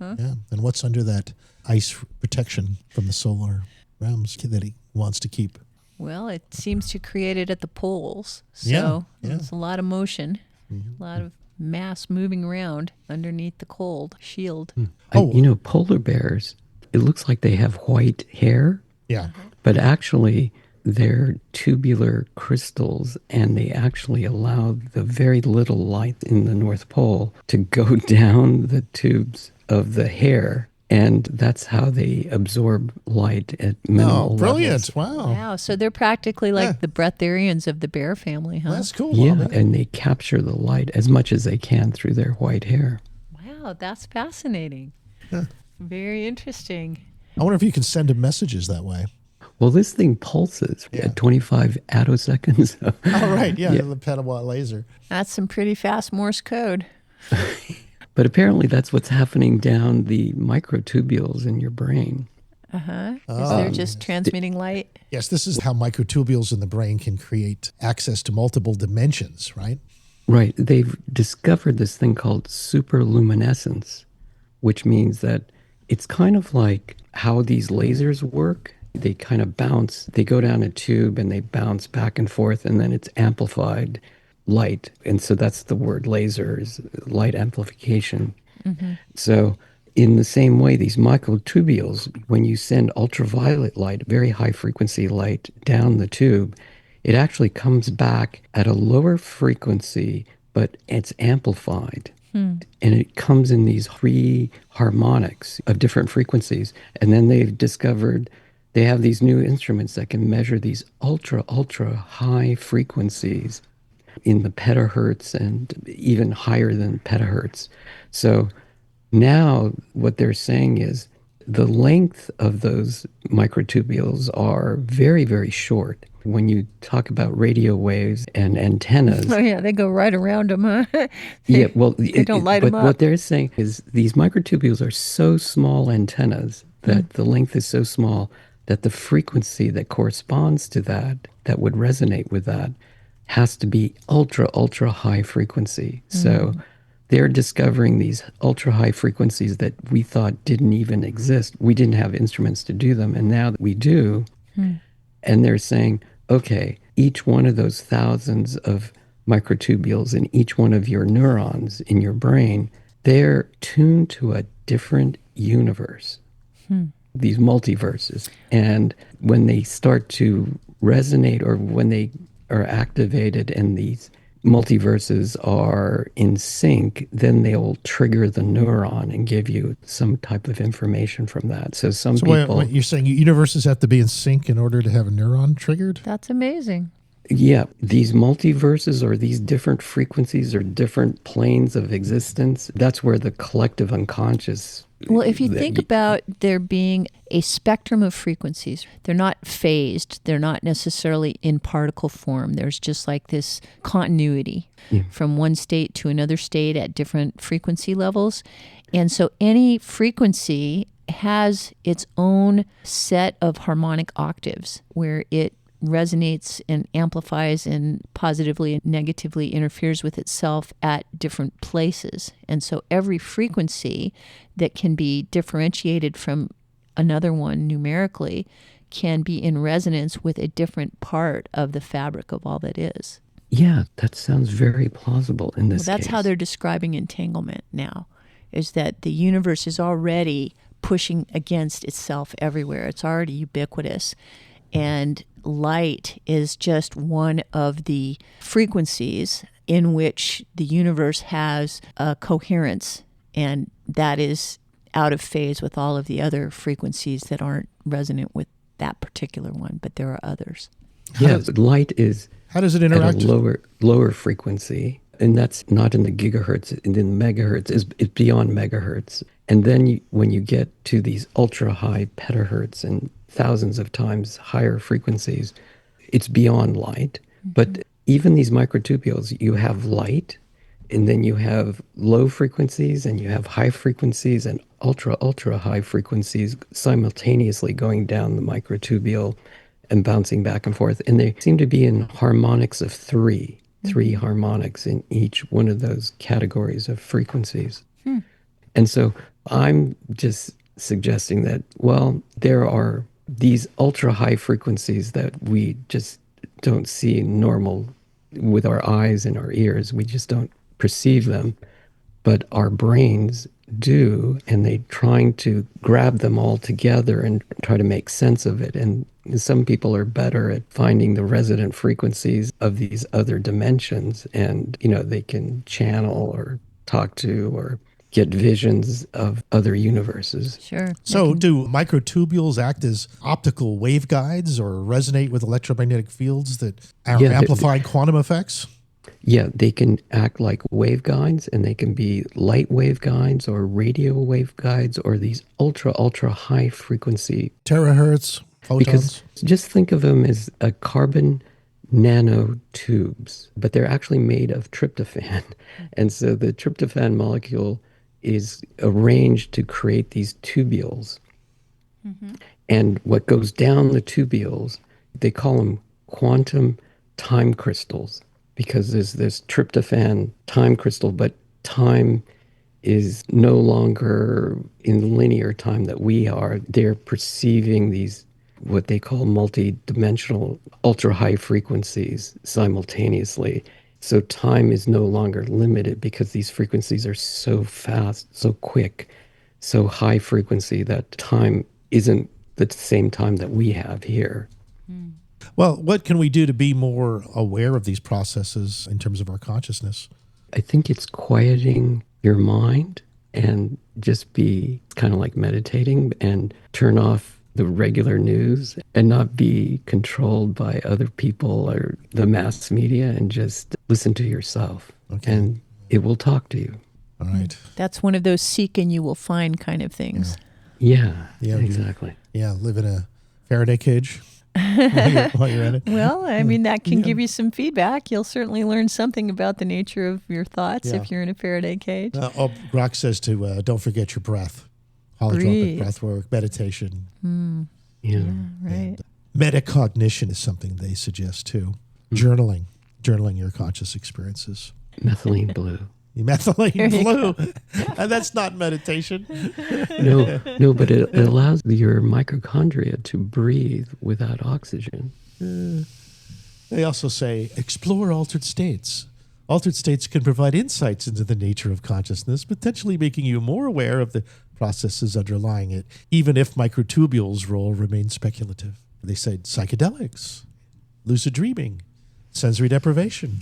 Yeah. And what's under that ice protection from the solar realms that he wants to keep? Well, it seems to create it at the poles. So there's a lot of motion, a lot of mass moving around underneath the cold shield. Polar bears, it looks like they have white hair. Yeah. But actually, they're tubular crystals, and they actually allow the very little light in the North Pole to go down the tubes of the hair, and that's how they absorb light at minimal brilliant. levels. Wow. So they're practically like the breatharians of the bear family, huh? That's cool. Yeah, and they capture the light as much as they can through their white hair. Wow, that's fascinating. Very interesting. I wonder if you can send them messages that way. Well, this thing pulses at 25 attoseconds. Oh, right. Yeah, Yeah. the petawatt laser. That's some pretty fast Morse code. But apparently that's what's happening down the microtubules in your brain. Uh-huh. Is they're just transmitting light? Yes, this is how microtubules in the brain can create access to multiple dimensions, right? Right. They've discovered this thing called superluminescence, which means that it's kind of like how these lasers work. They kind of bounce, they go down a tube and they bounce back and forth, and then it's amplified light. And so that's the word laser, is light amplification. So in the same way, these microtubules, when you send ultraviolet light, very high frequency light down the tube, it actually comes back at a lower frequency, but it's amplified. And it comes in these 3 harmonics of different frequencies. And then they've discovered they have these new instruments that can measure these ultra high frequencies in the petahertz and even higher than petahertz. So now what they're saying is the length of those microtubules are very, very short. When you talk about radio waves and antennas. Oh, yeah, they go right around them, huh? Yeah, well, they don't light them but up. what they're saying is these microtubules are so small antennas that the length is so small that the frequency that corresponds to that would resonate with that, has to be ultra high frequency. So they're discovering these ultra high frequencies that we thought didn't even exist. We didn't have instruments to do them, and now that we do. And they're saying, okay, each one of those thousands of microtubules in each one of your neurons in your brain, they're tuned to a different universe, these multiverses. And when they start to resonate, or when they are activated and these multiverses are in sync, then they'll trigger the neuron and give you some type of information from that. So people... Wait, you're saying universes have to be in sync in order to have a neuron triggered? That's amazing. Yeah, these multiverses, or these different frequencies, or different planes of existence, that's where the collective unconscious... Well, if you think about there being a spectrum of frequencies, they're not phased. They're not necessarily in particle form. There's just like this continuity from one state to another state at different frequency levels. And so any frequency has its own set of harmonic octaves where it resonates and amplifies and positively and negatively interferes with itself at different places. And so every frequency that can be differentiated from another one numerically can be in resonance with a different part of the fabric of all that is. Yeah, that sounds very plausible in this That's case. how they're describing entanglement now, is that the universe is already pushing against itself everywhere. It's already ubiquitous. And light is just one of the frequencies in which the universe has a coherence, and that is out of phase with all of the other frequencies that aren't resonant with that particular one, but there are others. Yes, light is how does it interact? At a lower frequency, and that's not in the gigahertz, in the megahertz, it's beyond megahertz. And then when you get to these ultra high petahertz and thousands of times higher frequencies, it's beyond light. But even these microtubules, you have light, and then you have low frequencies, and you have high frequencies, and ultra high frequencies simultaneously going down the microtubule and bouncing back and forth. And they seem to be in harmonics of three harmonics in each one of those categories of frequencies. And so I'm just suggesting that, well, there are these ultra high frequencies that we just don't see normal with our eyes and our ears. We just don't perceive them, but our brains do, and they're trying to grab them all together and try to make sense of it. And some people are better at finding the resonant frequencies of these other dimensions, and they can channel or talk to or get visions of other universes. Sure. So do microtubules act as optical waveguides or resonate with electromagnetic fields that amplify quantum effects? Yeah, they can act like waveguides, and they can be light waveguides or radio waveguides or these ultra high frequency. Terahertz. Because just think of them as a carbon nanotubes, but they're actually made of tryptophan. And so the tryptophan molecule is arranged to create these tubules. And what goes down the tubules, they call them quantum time crystals, because there's this tryptophan time crystal, but time is no longer in linear time that we are. They're perceiving these, what they call multi-dimensional, ultra-high frequencies simultaneously. So time is no longer limited because these frequencies are so fast, so quick, so high frequency that time isn't the same time that we have here. Well, what can we do to be more aware of these processes in terms of our consciousness? I think it's quieting your mind and just be kind of like meditating and turn off the regular news and not be controlled by other people or the mass media, and just listen to yourself. Okay. And it will talk to you. All right. That's one of those seek and you will find kind of things. Yeah, exactly. Yeah, live in a Faraday cage while you're at it. Well, I mean, that can give you some feedback. You'll certainly learn something about the nature of your thoughts if you're in a Faraday cage. Rock says to don't forget your breath. Holotropic breath work, meditation. Yeah, right. Metacognition is something they suggest too. Journaling your conscious experiences. Methylene blue. Methylene blue. And that's not meditation. No, but it allows your mitochondria to breathe without oxygen. They also say explore altered states. Altered states can provide insights into the nature of consciousness, potentially making you more aware of the processes underlying it, even if microtubules' role remains speculative. They said psychedelics, lucid dreaming, sensory deprivation.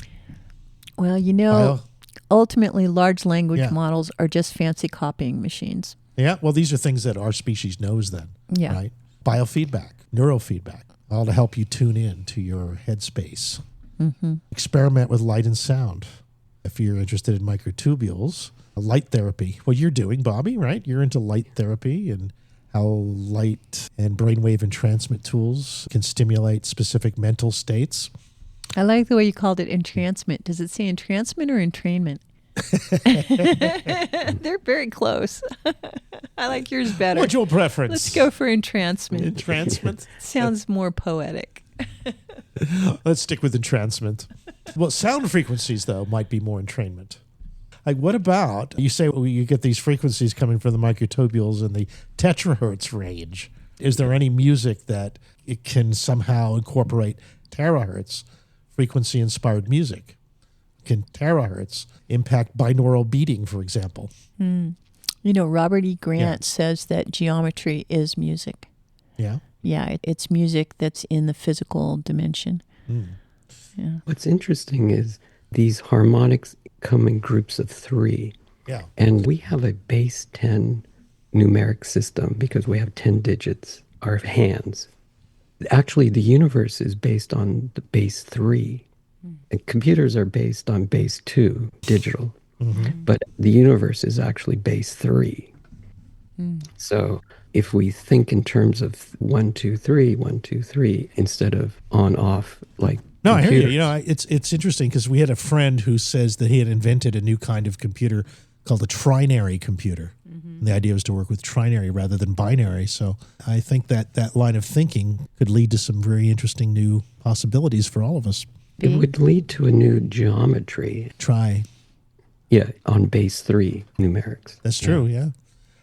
Well, ultimately, large language models are just fancy copying machines. Yeah, well, these are things that our species knows then, right? Biofeedback, neurofeedback, all to help you tune in to your headspace. Experiment with light and sound. If you're interested in microtubules, light therapy. What you're doing, Bobby, right? You're into light therapy and how light and brainwave entrancement tools can stimulate specific mental states. I like the way you called it entrancement. Does it say entrancement or entrainment? They're very close. I like yours better. What's your preference? Let's go for entrancement. Entrancement? Sounds more poetic. Let's stick with entrancement. Well, sound frequencies, though, might be more entrainment. Like, what about, you say you get these frequencies coming from the microtubules in the terahertz range. Is there any music that it can somehow incorporate terahertz, frequency-inspired music? Can terahertz impact binaural beating, for example? Robert E. Grant says that geometry is music. Yeah? Yeah, it's music that's in the physical dimension. Yeah. What's interesting is these harmonics come in groups of 3. Yeah. And we have a base 10 numeric system because we have 10 digits, our hands. Actually, the universe is based on the base 3. And computers are based on base 2, digital. But the universe is actually base 3. So if we think in terms of 1, 2, 3, 1, 2, 3, instead of on, off, like no, computers. I hear you. You know, it's interesting because we had a friend who says that he had invented a new kind of computer called a trinary computer. And the idea was to work with trinary rather than binary. So I think that line of thinking could lead to some very interesting new possibilities for all of us. It would lead to a new geometry. Yeah, on base 3 numerics. That's true, yeah.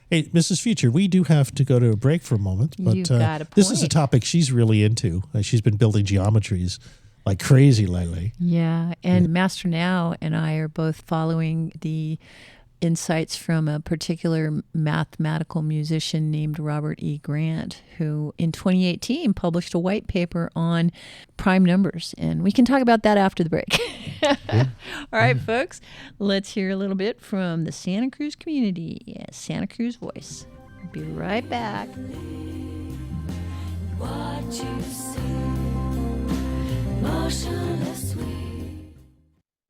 Hey, Mrs. Future, we do have to go to a break for a moment, but You've got a point. This is a topic she's really into. She's been building geometries like crazy lately. Yeah, and Master Now and I are both following the insights from a particular mathematical musician named Robert E. Grant, who in 2018 published a white paper on prime numbers. And we can talk about that after the break. All right, folks, let's hear a little bit from the Santa Cruz community. Santa Cruz Voice. Be right back. What you see, motionless sweet.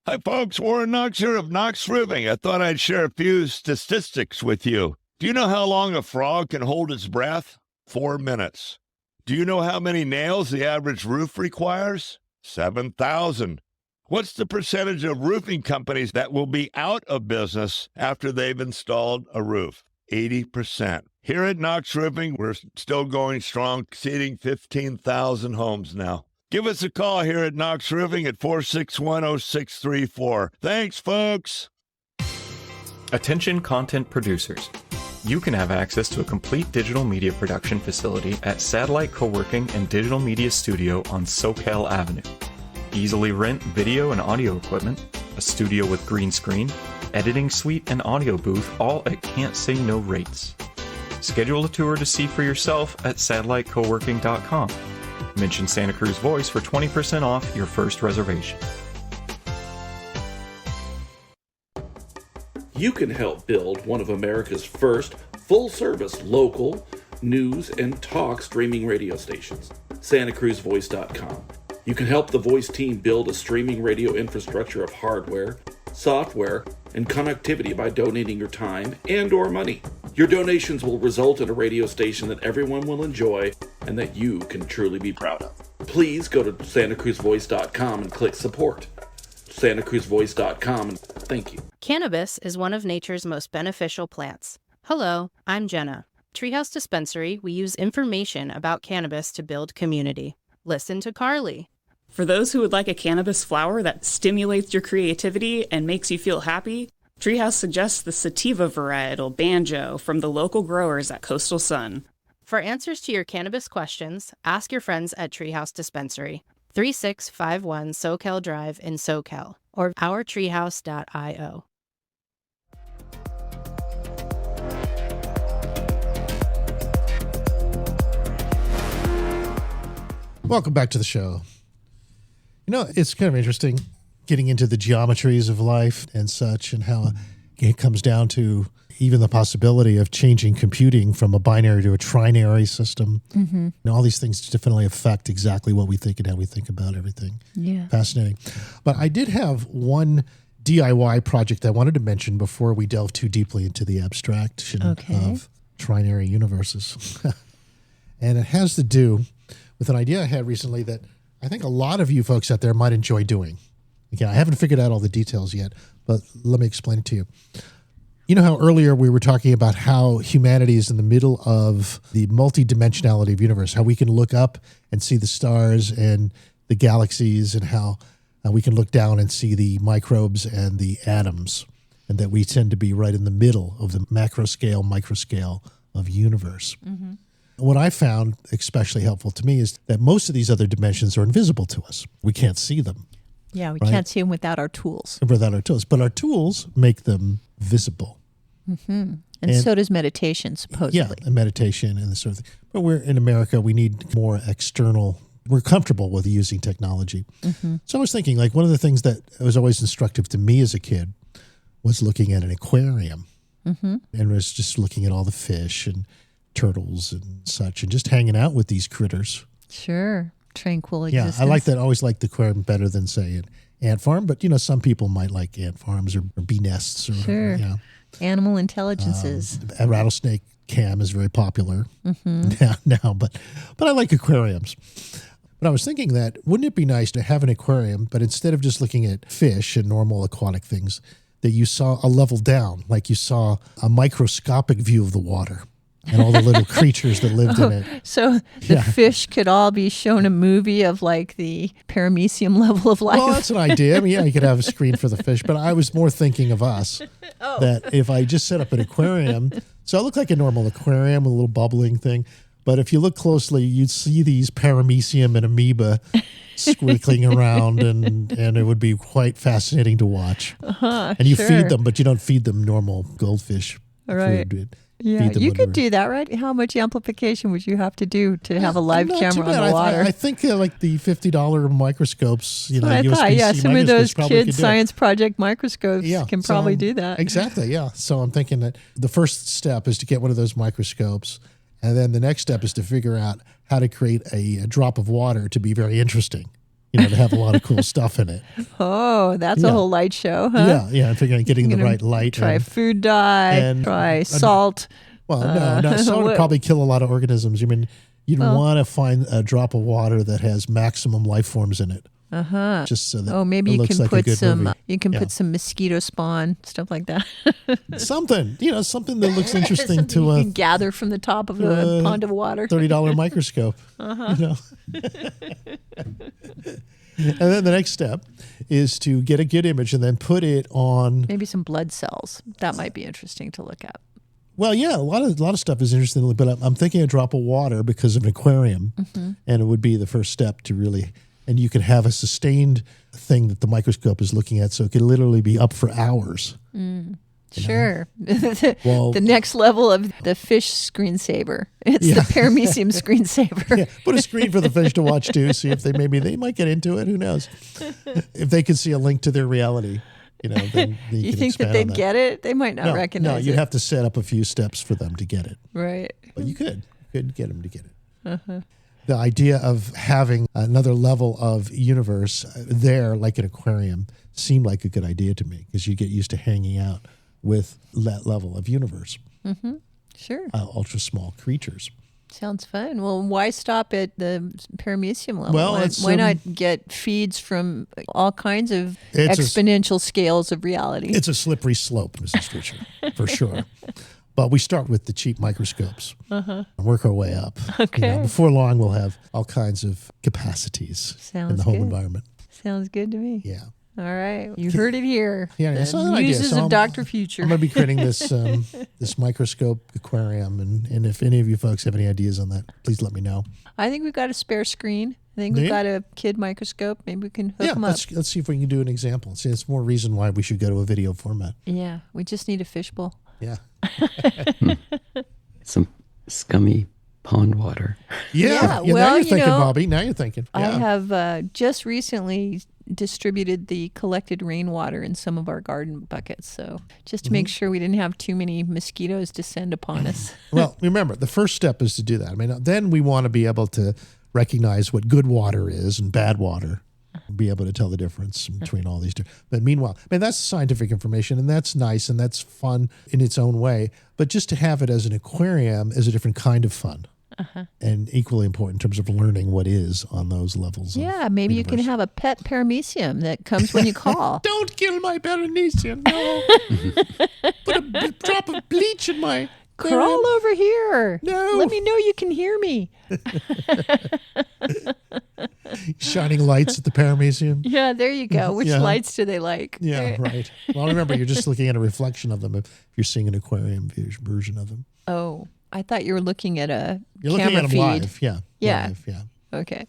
Hi, folks. Warren Knox here of Knox Roofing. I thought I'd share a few statistics with you. Do you know how long a frog can hold its breath? 4 minutes. Do you know how many nails the average roof requires? 7,000. What's the percentage of roofing companies that will be out of business after they've installed a roof? 80%. Here at Knox Roofing, we're still going strong, exceeding 15,000 homes now. Give us a call here at Knox Roofing at 461-0634. Thanks, folks. Attention content producers. You can have access to a complete digital media production facility at Satellite Co-working and Digital Media Studio on Soquel Avenue. Easily rent video and audio equipment, a studio with green screen, editing suite, and audio booth, all at can't say no rates. Schedule a tour to see for yourself at satellitecoworking.com. Mention Santa Cruz Voice for 20% off your first reservation. You can help build one of America's first full-service local news and talk streaming radio stations, santacruzvoice.com. You can help the Voice team build a streaming radio infrastructure of hardware, software, and connectivity by donating your time and or money. Your donations will result in a radio station that everyone will enjoy and that you can truly be proud of. Please go to santacruzvoice.com and click support. santacruzvoice.com, and thank you. Cannabis is one of nature's most beneficial plants. Hello, I'm Jenna. Treehouse Dispensary, we use information about cannabis to build community. Listen to Carly. For those who would like a cannabis flower that stimulates your creativity and makes you feel happy, Treehouse suggests the sativa varietal banjo from the local growers at Coastal Sun. For answers to your cannabis questions, ask your friends at Treehouse Dispensary, 3651 Soquel Drive in Soquel, or ourtreehouse.io. Welcome back to the show. You know, it's kind of interesting getting into the geometries of life and such, and how it comes down to even the possibility of changing computing from a binary to a trinary system. Mm-hmm. And all these things definitely affect exactly what we think and how we think about everything. Yeah. Fascinating. But I did have one DIY project I wanted to mention before we delve too deeply into the abstraction of trinary universes. And it has to do with an idea I had recently that I think a lot of you folks out there might enjoy doing. Again, I haven't figured out all the details yet, but let me explain it to you. You know how earlier we were talking about how humanity is in the middle of the multidimensionality of universe, how we can look up and see the stars and the galaxies, and how we can look down and see the microbes and the atoms, and that we tend to be right in the middle of the macro scale, micro scale of universe. Mm-hmm. What I found especially helpful to me is that most of these other dimensions are invisible to us. We can't see them. Yeah, we can't see them without our tools. Without our tools. But our tools make them visible. Mm-hmm. And so does meditation, supposedly. Yeah, and meditation and this sort of thing. But we're in America, we need more external, we're comfortable with using technology. Mm-hmm. So I was thinking, like, one of the things that was always instructive to me as a kid was looking at an aquarium. Mm-hmm. And was just looking at all the fish and turtles and such, and just hanging out with these critters. Sure. Tranquil existence. Yeah, I like that. I always like the aquarium better than, say, an ant farm. But, you know, some people might like ant farms or bee nests. Or sure. Whatever, yeah. Animal intelligences. A rattlesnake cam is very popular now, but I like aquariums. But I was thinking that, wouldn't it be nice to have an aquarium, but instead of just looking at fish and normal aquatic things, that you saw a level down, like you saw a microscopic view of the water and all the little creatures that lived in it. So the fish could all be shown a movie of, like, the paramecium level of life. Well, that's an idea. I mean, yeah, you could have a screen for the fish, but I was more thinking of us. That if I just set up an aquarium, so it looked like a normal aquarium with a little bubbling thing, but if you look closely, you'd see these paramecium and amoeba squiggling around, and it would be quite fascinating to watch. And you feed them, but you don't feed them normal goldfish food. Yeah, you could do that, right? How much amplification would you have to do to have a live camera on the water? I think like the $50 microscopes, you know, I thought, yeah, some of those kids' science project microscopes can probably do that. Exactly, yeah. So I'm thinking that the first step is to get one of those microscopes, and then the next step is to figure out how to create a drop of water to be very interesting. You know, to have a lot of cool stuff in it. Oh, that's a whole light show, huh? Yeah. I'm figuring getting the right light. Try food dye, try salt. Well, no, salt would probably kill a lot of organisms. I mean, You'd want to find a drop of water that has maximum life forms in it. Just so that maybe it you looks can like a put good some. movie. You can Yeah. put some mosquito spawn, stuff like that. Something that looks interesting Something to you a can gather from the top of a pond of water. $30 microscope. You know? And then the next step is to get a good image and then put it on. Maybe some blood cells. That might be interesting to look at. Well, yeah, a lot of stuff is interesting, but I'm thinking a drop of water because of an aquarium, and it would be the first step to really. And you could have a sustained thing that the microscope is looking at, so it could literally be up for hours. Sure. Well- The next level of the fish screensaver. It's the paramecium screensaver. Yeah, put a screen for the fish to watch too. See if they might get into it. Who knows? If they could see a link to their reality, then You can think that expand they'd on get it? They might not recognize No, it. you'd have to set up a few steps for them to get it. Right. But you could get them to get it. The idea of having another level of universe there, like an aquarium, seemed like a good idea to me because you get used to hanging out with that level of universe. Sure. Ultra small creatures. Sounds fun. Well, why stop at the paramecium level? Well, why not get feeds from all kinds of It's a- exponential scales of reality? It's a slippery slope, Mrs. Fisher, for sure. But we start with the cheap microscopes and work our way up. Okay. Before long, we'll have all kinds of capacities in Sounds the home good. environment. Sounds good to me. Yeah. All right. You heard it here. Yeah, The it's not an idea. Muses So of Dr. Future. I'm going to be creating this this microscope aquarium, and if any of you folks have any ideas on that, please let me know. I think we've got a spare screen. I think Do we've you? got a kid microscope. Maybe we can hook them up. let's see if we can do an example. See, it's more reason why we should go to a video format. Yeah, we just need a fishbowl. Yeah. Some scummy pond water. Yeah. well, now you're you thinking, know, Bobby. Now you're thinking. I Yeah. have just recently distributed the collected rainwater in some of our garden buckets. So just to make sure we didn't have too many mosquitoes descend upon us. Well, remember, the first step is to do that. I mean, then we want to be able to recognize what good water is and bad water, be able to tell the difference between all these two. But meanwhile, I mean, that's scientific information, and that's nice, and that's fun in its own way. But just to have it as an aquarium is a different kind of fun. And equally important in terms of learning what is on those levels. Yeah, maybe you can have a pet paramecium that comes when you call. Don't kill my paramecium, no. Put a drop of bleach in my Crawl over here. No. Let me know you can hear me. shining lights at the paramecium. Yeah, there you go. Which Yeah. lights do they like? Yeah, right. Well, remember, you're just looking at a reflection of them if you're seeing an aquarium version of them. Oh, I thought you were looking at a You're camera looking at them feed. live. Yeah. Yeah. Live, yeah. Okay.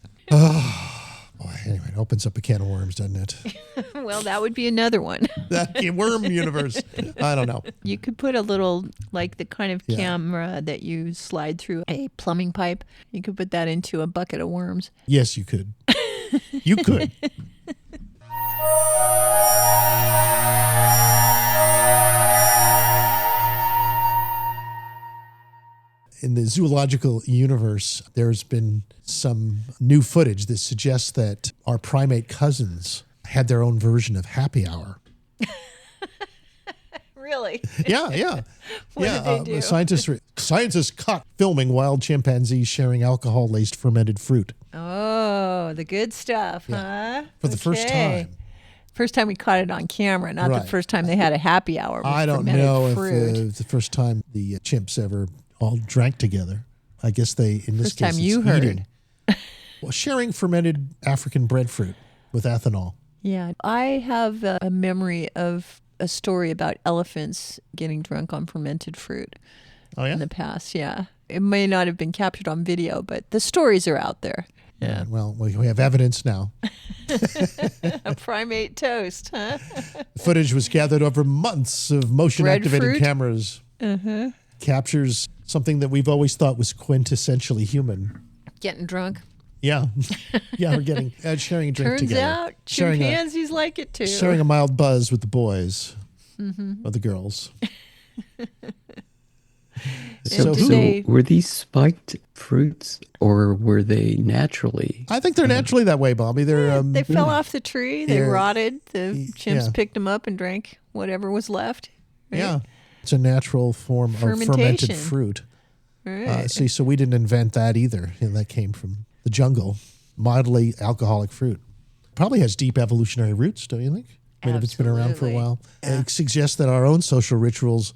Boy, anyway, it opens up a can of worms, doesn't it? Well, that would be another one. That worm universe. I don't know. You could put a little, like the kind of Yeah. camera that you slide through a plumbing pipe. You could put that into a bucket of worms. Yes, you could. You could. In the zoological universe, there's been some new footage that suggests that our primate cousins had their own version of happy hour. Really? Yeah, yeah. What yeah, did they do? Scientists caught filming wild chimpanzees sharing alcohol-laced fermented fruit Oh, the good stuff, huh? for the first Okay. time. First time we caught it on camera, not Right. the first time they had a happy hour with I don't fermented know fruit. if the first time the chimps ever all drank together. I guess they, in this First case, time it's you heard. eating. Well, sharing fermented African breadfruit with ethanol. Yeah, I have a memory of a story about elephants getting drunk on fermented fruit Oh, yeah? in the past. Yeah, it may not have been captured on video, but the stories are out there. Yeah. Well, we have evidence now. A primate toast, huh? The footage was gathered over months of motion-activated Breadfruit? cameras. Uh-huh. Captures something that we've always thought was quintessentially human. Getting drunk. Yeah. Yeah, we're getting sharing a drink Turns together. out sharing chimpanzees like it too. sharing a mild buzz with the boys Mhm. or the girls. So, did they- were these spiked fruits or were they naturally? I think they're naturally that way, Bobby. They're They fell off the tree. They Yeah. rotted. The chimps Yeah. picked them up and drank whatever was left. Right? Yeah. It's a natural form of fermented Fermentation. fruit. Right. So we didn't invent that either. That came from the jungle, mildly alcoholic fruit. Probably has deep evolutionary roots, don't you think? I mean, if it's been around for a while. Yeah. It suggests that our own social rituals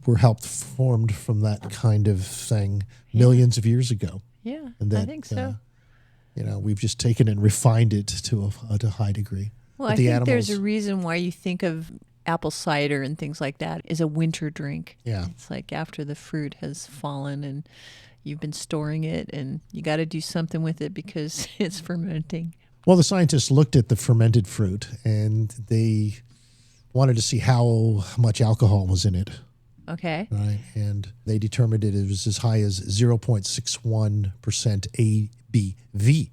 were formed from that kind of thing millions of years ago. Yeah, and that, I think so. We've just taken and refined it to a high degree. Well, but I think there's a reason why you think of apple cider and things like that as a winter drink. Yeah. It's like after the fruit has fallen and you've been storing it and you got to do something with it because it's fermenting. Well, the scientists looked at the fermented fruit and they wanted to see how much alcohol was in it. Okay. Right. And they determined it was as high as 0.61% ABV,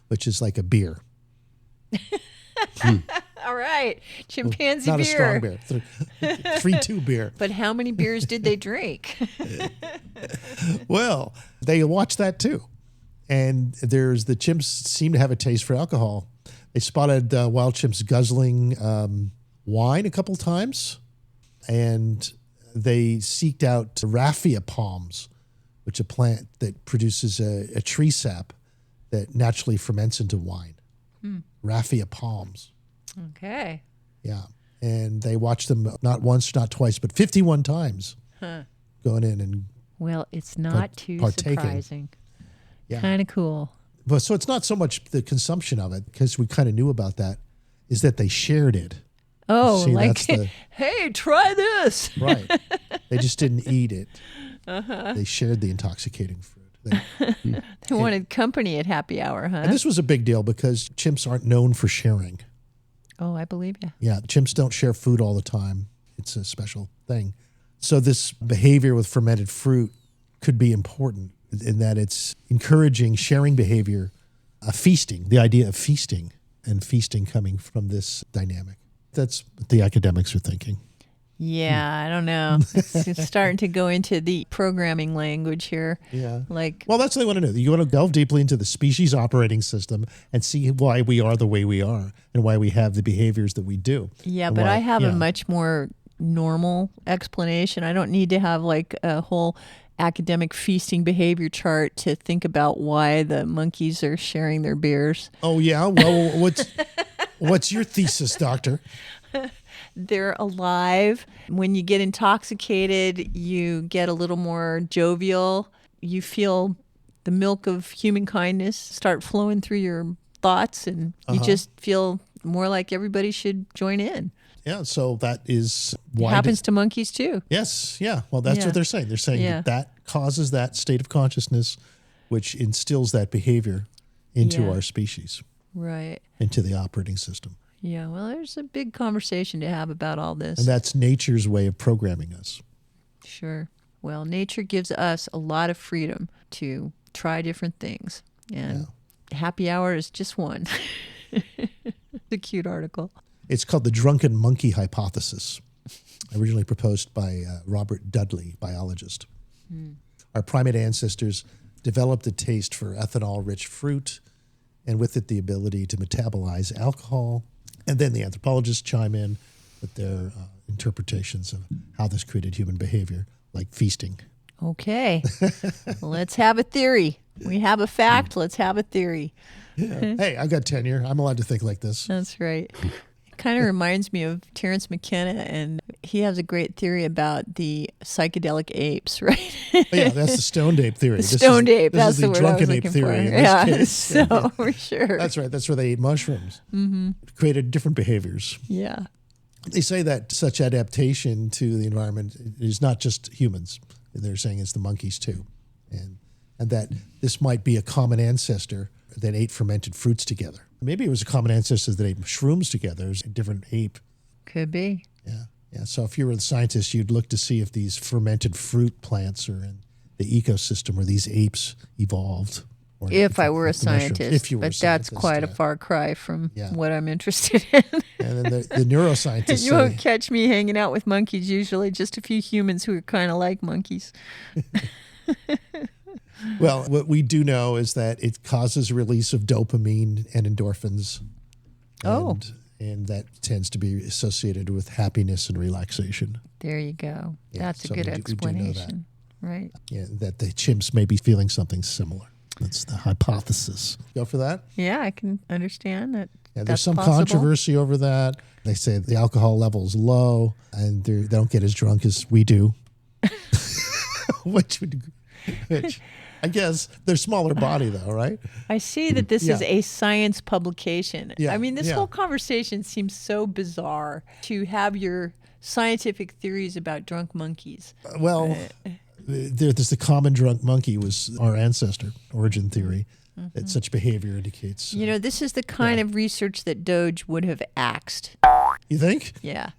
which is like a beer. All right. Chimpanzee Not beer. a strong beer. 3-2 beer. But how many beers did they drink? Well, they watched that too. And the chimps seem to have a taste for alcohol. They spotted wild chimps guzzling wine a couple times. And they seeked out raffia palms, which is a plant that produces a tree sap that naturally ferments into wine. Raffia palms. Okay. Yeah. And they watched them not once, not twice, but 51 times going in and well, it's not too partaking. surprising. Yeah. Kind of cool. But so it's not so much the consumption of it, because we kind of knew about that, is that they shared it. Oh, See, like, that's hey, try this. Right. They just didn't eat it. They shared the intoxicating fruit. They wanted company at happy hour, huh? And this was a big deal because chimps aren't known for sharing. Oh, I believe you. Yeah, chimps don't share food all the time. It's a special thing. So this behavior with fermented fruit could be important in that it's encouraging sharing behavior, feasting, the idea of feasting, and feasting coming from this dynamic. That's what the academics are thinking. Yeah, I don't know. It's starting to go into the programming language here. Yeah. Well, that's what they want to know. You want to delve deeply into the species operating system and see why we are the way we are and why we have the behaviors that we do. Yeah, but I have a much more normal explanation. I don't need to have like a whole academic feasting behavior chart to think about why the monkeys are sharing their beers. Oh, yeah? Well, what's your thesis, doctor? They're alive. When you get intoxicated, you get a little more jovial. You feel the milk of human kindness start flowing through your thoughts, and you just feel more like everybody should join in. Yeah, so that is why it happens to monkeys too. Yes, yeah. Well, that's what they're saying. They're saying that causes that state of consciousness, which instills that behavior into our species. Right. Into the operating system. Yeah, well, there's a big conversation to have about all this. And that's nature's way of programming us. Sure. Well, nature gives us a lot of freedom to try different things. And happy hour is just one. It's a cute article. It's called the drunken monkey hypothesis, originally proposed by Robert Dudley, biologist. Our primate ancestors developed a taste for ethanol-rich fruit, and with it the ability to metabolize alcohol. And then the anthropologists chime in with their interpretations of how this created human behavior, like feasting. Okay. Let's have a theory. We have a fact. Let's have a theory. Yeah. Hey, I've got tenure. I'm allowed to think like this. That's right. It kind of reminds me of Terence McKenna, and he has a great theory about the psychedelic apes, right? Yeah, that's the stoned ape theory. Stoned ape, that's the word I was drunken ape looking for. theory. Yeah, so for sure. That's right. That's where they ate mushrooms. Created different behaviors. Yeah. They say that such adaptation to the environment is not just humans. They're saying it's the monkeys too. And that this might be a common ancestor that ate fermented fruits together. Maybe it was a common ancestor that ate shrooms together. It was a different ape. Could be. Yeah. Yeah. So if you were the scientist, you'd look to see if these fermented fruit plants are in the ecosystem where these apes evolved. If I were a scientist. If you were but that's quite a far cry from what I'm interested in. And then the neuroscientists You won't catch me hanging out with monkeys usually, just a few humans who are kind of like monkeys. Well, what we do know is that it causes a release of dopamine and endorphins. And that tends to be associated with happiness and relaxation. There you go. Yeah, That's so a good we do know that. explanation. Right. Yeah, that the chimps may be feeling something similar. That's the hypothesis. Go for that? Yeah, I can understand that. Yeah, there's that's some possible. controversy over that. They say the alcohol level is low and they don't get as drunk as we do. which I guess they're smaller body though, right? I see that this is a science publication. Yeah, I mean, this yeah. whole conversation seems so bizarre to have your scientific theories about drunk monkeys. Well, there's the common drunk monkey was our ancestor, origin theory, that such behavior indicates. You know, this is the kind of research that Doge would have axed. You think? Yeah.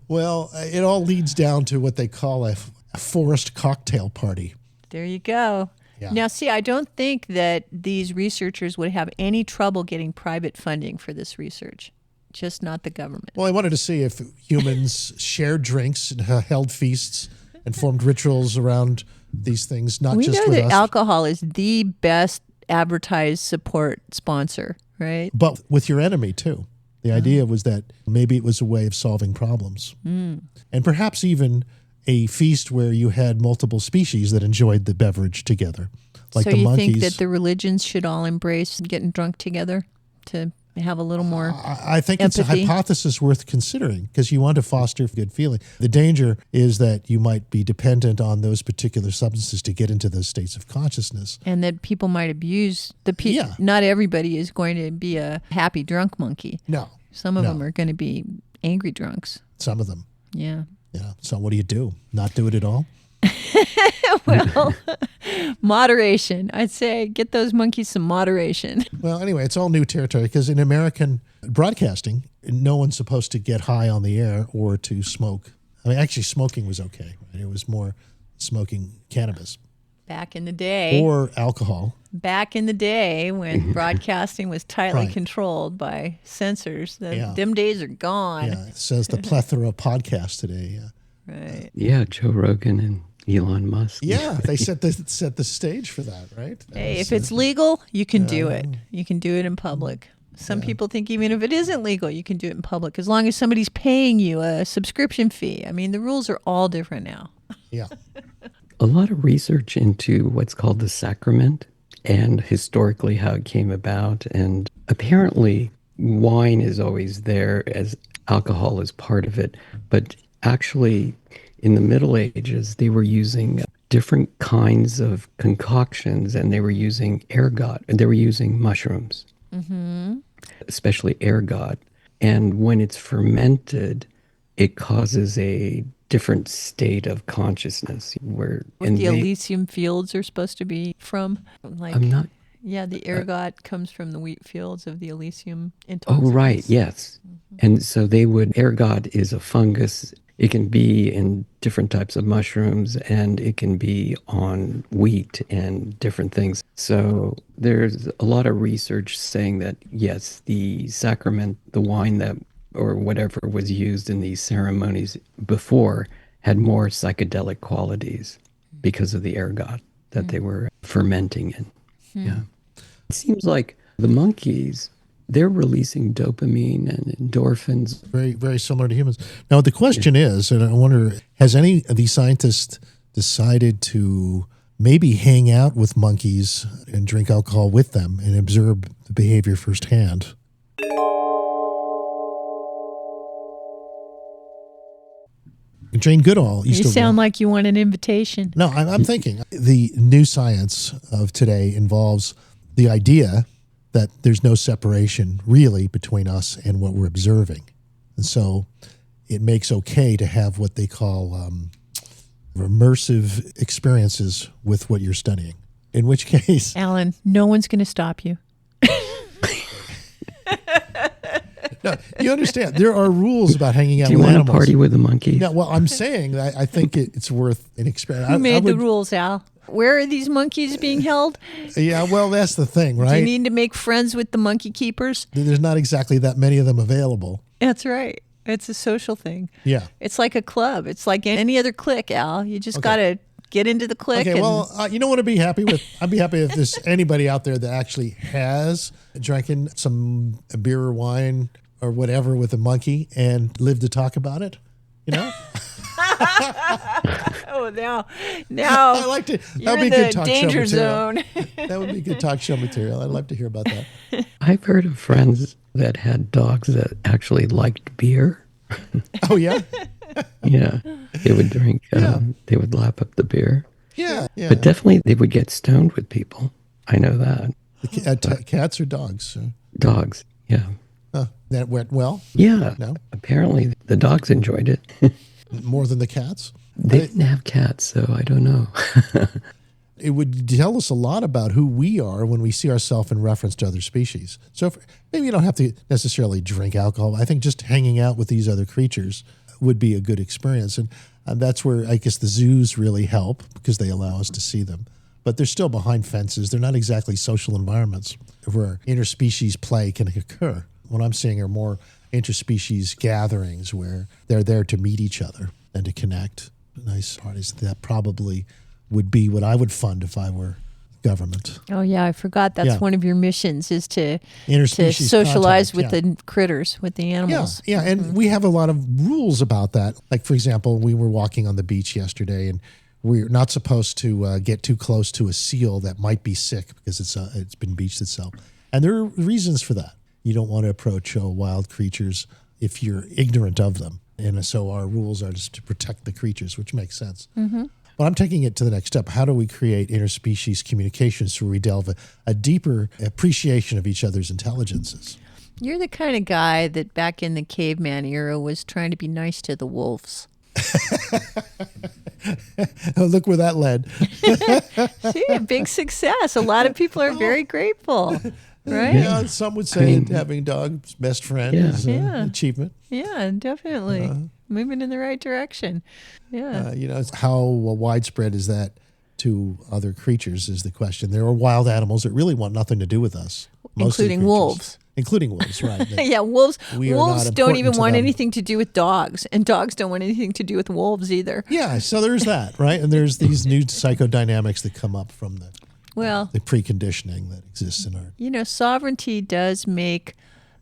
Well, it all leads down to what they call a forest cocktail party. There you go. Yeah. Now, see, I don't think that these researchers would have any trouble getting private funding for this research. Just not the government. Well, I wanted to see if humans shared drinks and held feasts and formed rituals around these things, not We just know with that us. alcohol is the best advertised support sponsor, right? But with your enemy, too. The idea was that maybe it was a way of solving problems. And perhaps even a feast where you had multiple species that enjoyed the beverage together. Like so the you monkeys. think that the religions should all embrace getting drunk together to have a little more I think it's a empathy? hypothesis worth considering because you want to foster good feeling. The danger is that you might be dependent on those particular substances to get into those states of consciousness. And that people might abuse the people. Yeah. Not everybody is going to be a happy drunk monkey. No. Some of No. them are going to be angry drunks. Some of them. Yeah. Yeah. So what do? Not do it at all? Well, moderation. I'd say get those monkeys some moderation. Well, anyway, it's all new territory because in American broadcasting, no one's supposed to get high on the air or to smoke. I mean, actually, smoking was okay. Right? It was more smoking cannabis Back in the day. or alcohol. Back in the day when broadcasting was tightly Right. controlled by censors, Yeah. them days are gone. Yeah, it says the plethora of podcasts today. Yeah. Right. Yeah, Joe Rogan and Elon Musk. Yeah, they set the stage for that, right? Hey, if it's legal, you can do it. You can do it in public. Some people think even if it isn't legal, you can do it in public as long as somebody's paying you a subscription fee. I mean, the rules are all different now. Yeah. A lot of research into what's called the sacrament and historically how it came about. And apparently wine is always there as alcohol is part of it. But actually in the Middle Ages, they were using different kinds of concoctions and they were using ergot and they were using mushrooms, especially ergot. And when it's fermented, it causes a different state of consciousness where What the Elysium fields are supposed to be from. Like, I'm not. Yeah, the ergot comes from the wheat fields of the Elysium. Oh, right. Yes. And so they would, ergot is a fungus. It can be in different types of mushrooms and it can be on wheat and different things. So there's a lot of research saying that, yes, the sacrament, the wine that or whatever was used in these ceremonies before had more psychedelic qualities because of the ergot that they were fermenting in. Yeah. It seems like the monkeys, they're releasing dopamine and endorphins. Very, very similar to humans. Now, the question is, and I wonder, has any of these scientists decided to maybe hang out with monkeys and drink alcohol with them and observe the behavior firsthand? Jane Goodall used You to sound like you want an invitation. No, I'm thinking the new science of today involves the idea that there's no separation really between us and what we're observing. And so it makes okay to have what they call immersive experiences with what you're studying. In which case... Alan, no one's going to stop you. No, you understand, there are rules about hanging out Do you with want animals. to party with the monkeys? No, well, I'm saying that I think it's worth an experience. Who made the rules, Al? Where are these monkeys being held? Yeah, well, that's the thing, Do you right? need to make friends with the monkey keepers? There's not exactly that many of them available. That's right. It's a social thing. Yeah. It's like a club. It's like any other clique, Al. You just Okay. got to get into the clique. Okay, and well, you know what I'd be happy with? I'd be happy if there's anybody out there that actually has drinking some beer or wine or whatever with a monkey and lived to talk about it, you know? Now I like to. you're That would in be good the talk danger show material. zone. That would be good talk show material. I'd love to hear about that. I've heard of friends that had dogs that actually liked beer. Oh yeah. Yeah, they would drink. They would lap up the beer. Yeah. But definitely they would get stoned with people. I know that. Cats or dogs? Dogs. Yeah. That went well? Yeah. No? Apparently the dogs enjoyed it. More than the cats? They didn't have cats, so I don't know. It would tell us a lot about who we are when we see ourselves in reference to other species. So maybe you don't have to necessarily drink alcohol. I think just hanging out with these other creatures would be a good experience. And that's where I guess the zoos really help because they allow us to see them. But they're still behind fences. They're not exactly social environments where interspecies play can occur. What I'm seeing are more interspecies gatherings where they're there to meet each other and to connect. The nice part is that probably would be what I would fund if I were government. Oh yeah, I forgot that's one of your missions is to Interspecies socialize contact, with the critters, with the animals. Yeah, and we have a lot of rules about that. Like for example, we were walking on the beach yesterday and we're not supposed to get too close to a seal that might be sick because it's been beached itself. And there are reasons for that. You don't want to approach wild creatures if you're ignorant of them. And so our rules are just to protect the creatures, which makes sense. Mm-hmm. But I'm taking it to the next step. How do we create interspecies communications where we delve a deeper appreciation of each other's intelligences? You're the kind of guy that back in the caveman era was trying to be nice to the wolves. Oh, look where that led. See, a big success. A lot of people are very grateful, right? Yeah, some would say having dogs best friend is an achievement. Yeah, definitely. Moving in the right direction. Yeah. How widespread is that to other creatures is the question. There are wild animals that really want nothing to do with us. Including wolves. Including wolves, right. Yeah, wolves don't even want them. anything to do with dogs, and dogs don't want anything to do with wolves either. Yeah, so there's that, right? And there's these new psychodynamics that come up from the preconditioning that exists in our... sovereignty does make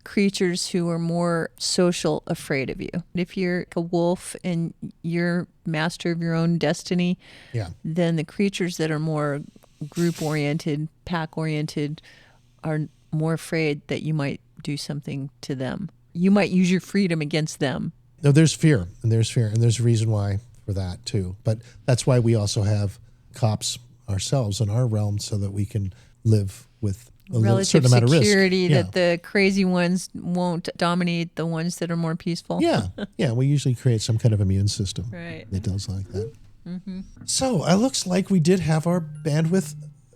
creatures who are more social afraid of you. If you're a wolf and you're master of your own destiny, then the creatures that are more group-oriented, pack-oriented are more afraid that you might do something to them. You might use your freedom against them. No, there's fear, and there's a reason why for that too. But that's why we also have cops ourselves in our realm so that we can live with a certain amount of risk. Security that the crazy ones won't dominate the ones that are more peaceful. Yeah, we usually create some kind of immune system that does like that. Mm-hmm. So it looks like we did have our bandwidth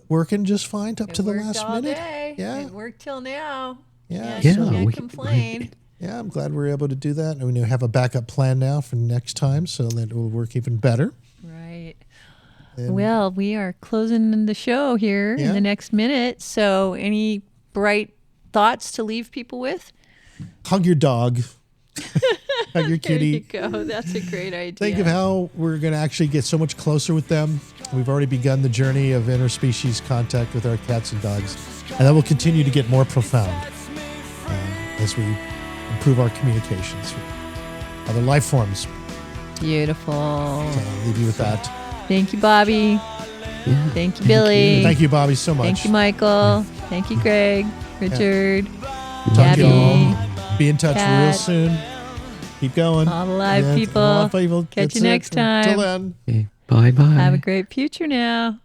working just fine up to the last all minute. Day. Yeah, it worked till now. Yeah, can't complain. Yeah, I'm glad we're able to do that, and we have a backup plan now for next time, so that it will work even better. Right. Well, we are closing the show here in the next minute. So, any bright thoughts to leave people with? Hug your dog. Hug your kitty. There you go. That's a great idea. Think of how we're going to actually get so much closer with them. We've already begun the journey of interspecies contact with our cats and dogs, and that will continue to get more profound as we improve our communications with other life forms. Beautiful. So I'll leave you with that. Thank you, Bobby. Yeah. Thank you, Billy. Thank you, Bobby, so much. Thank you, Michael. Thank you, Greg, Richard, Talk to you Gabby. all. Be in touch Kat. real soon. Keep going. All the live people. Catch you next time. Till then. Okay. Bye-bye. Have a great future now.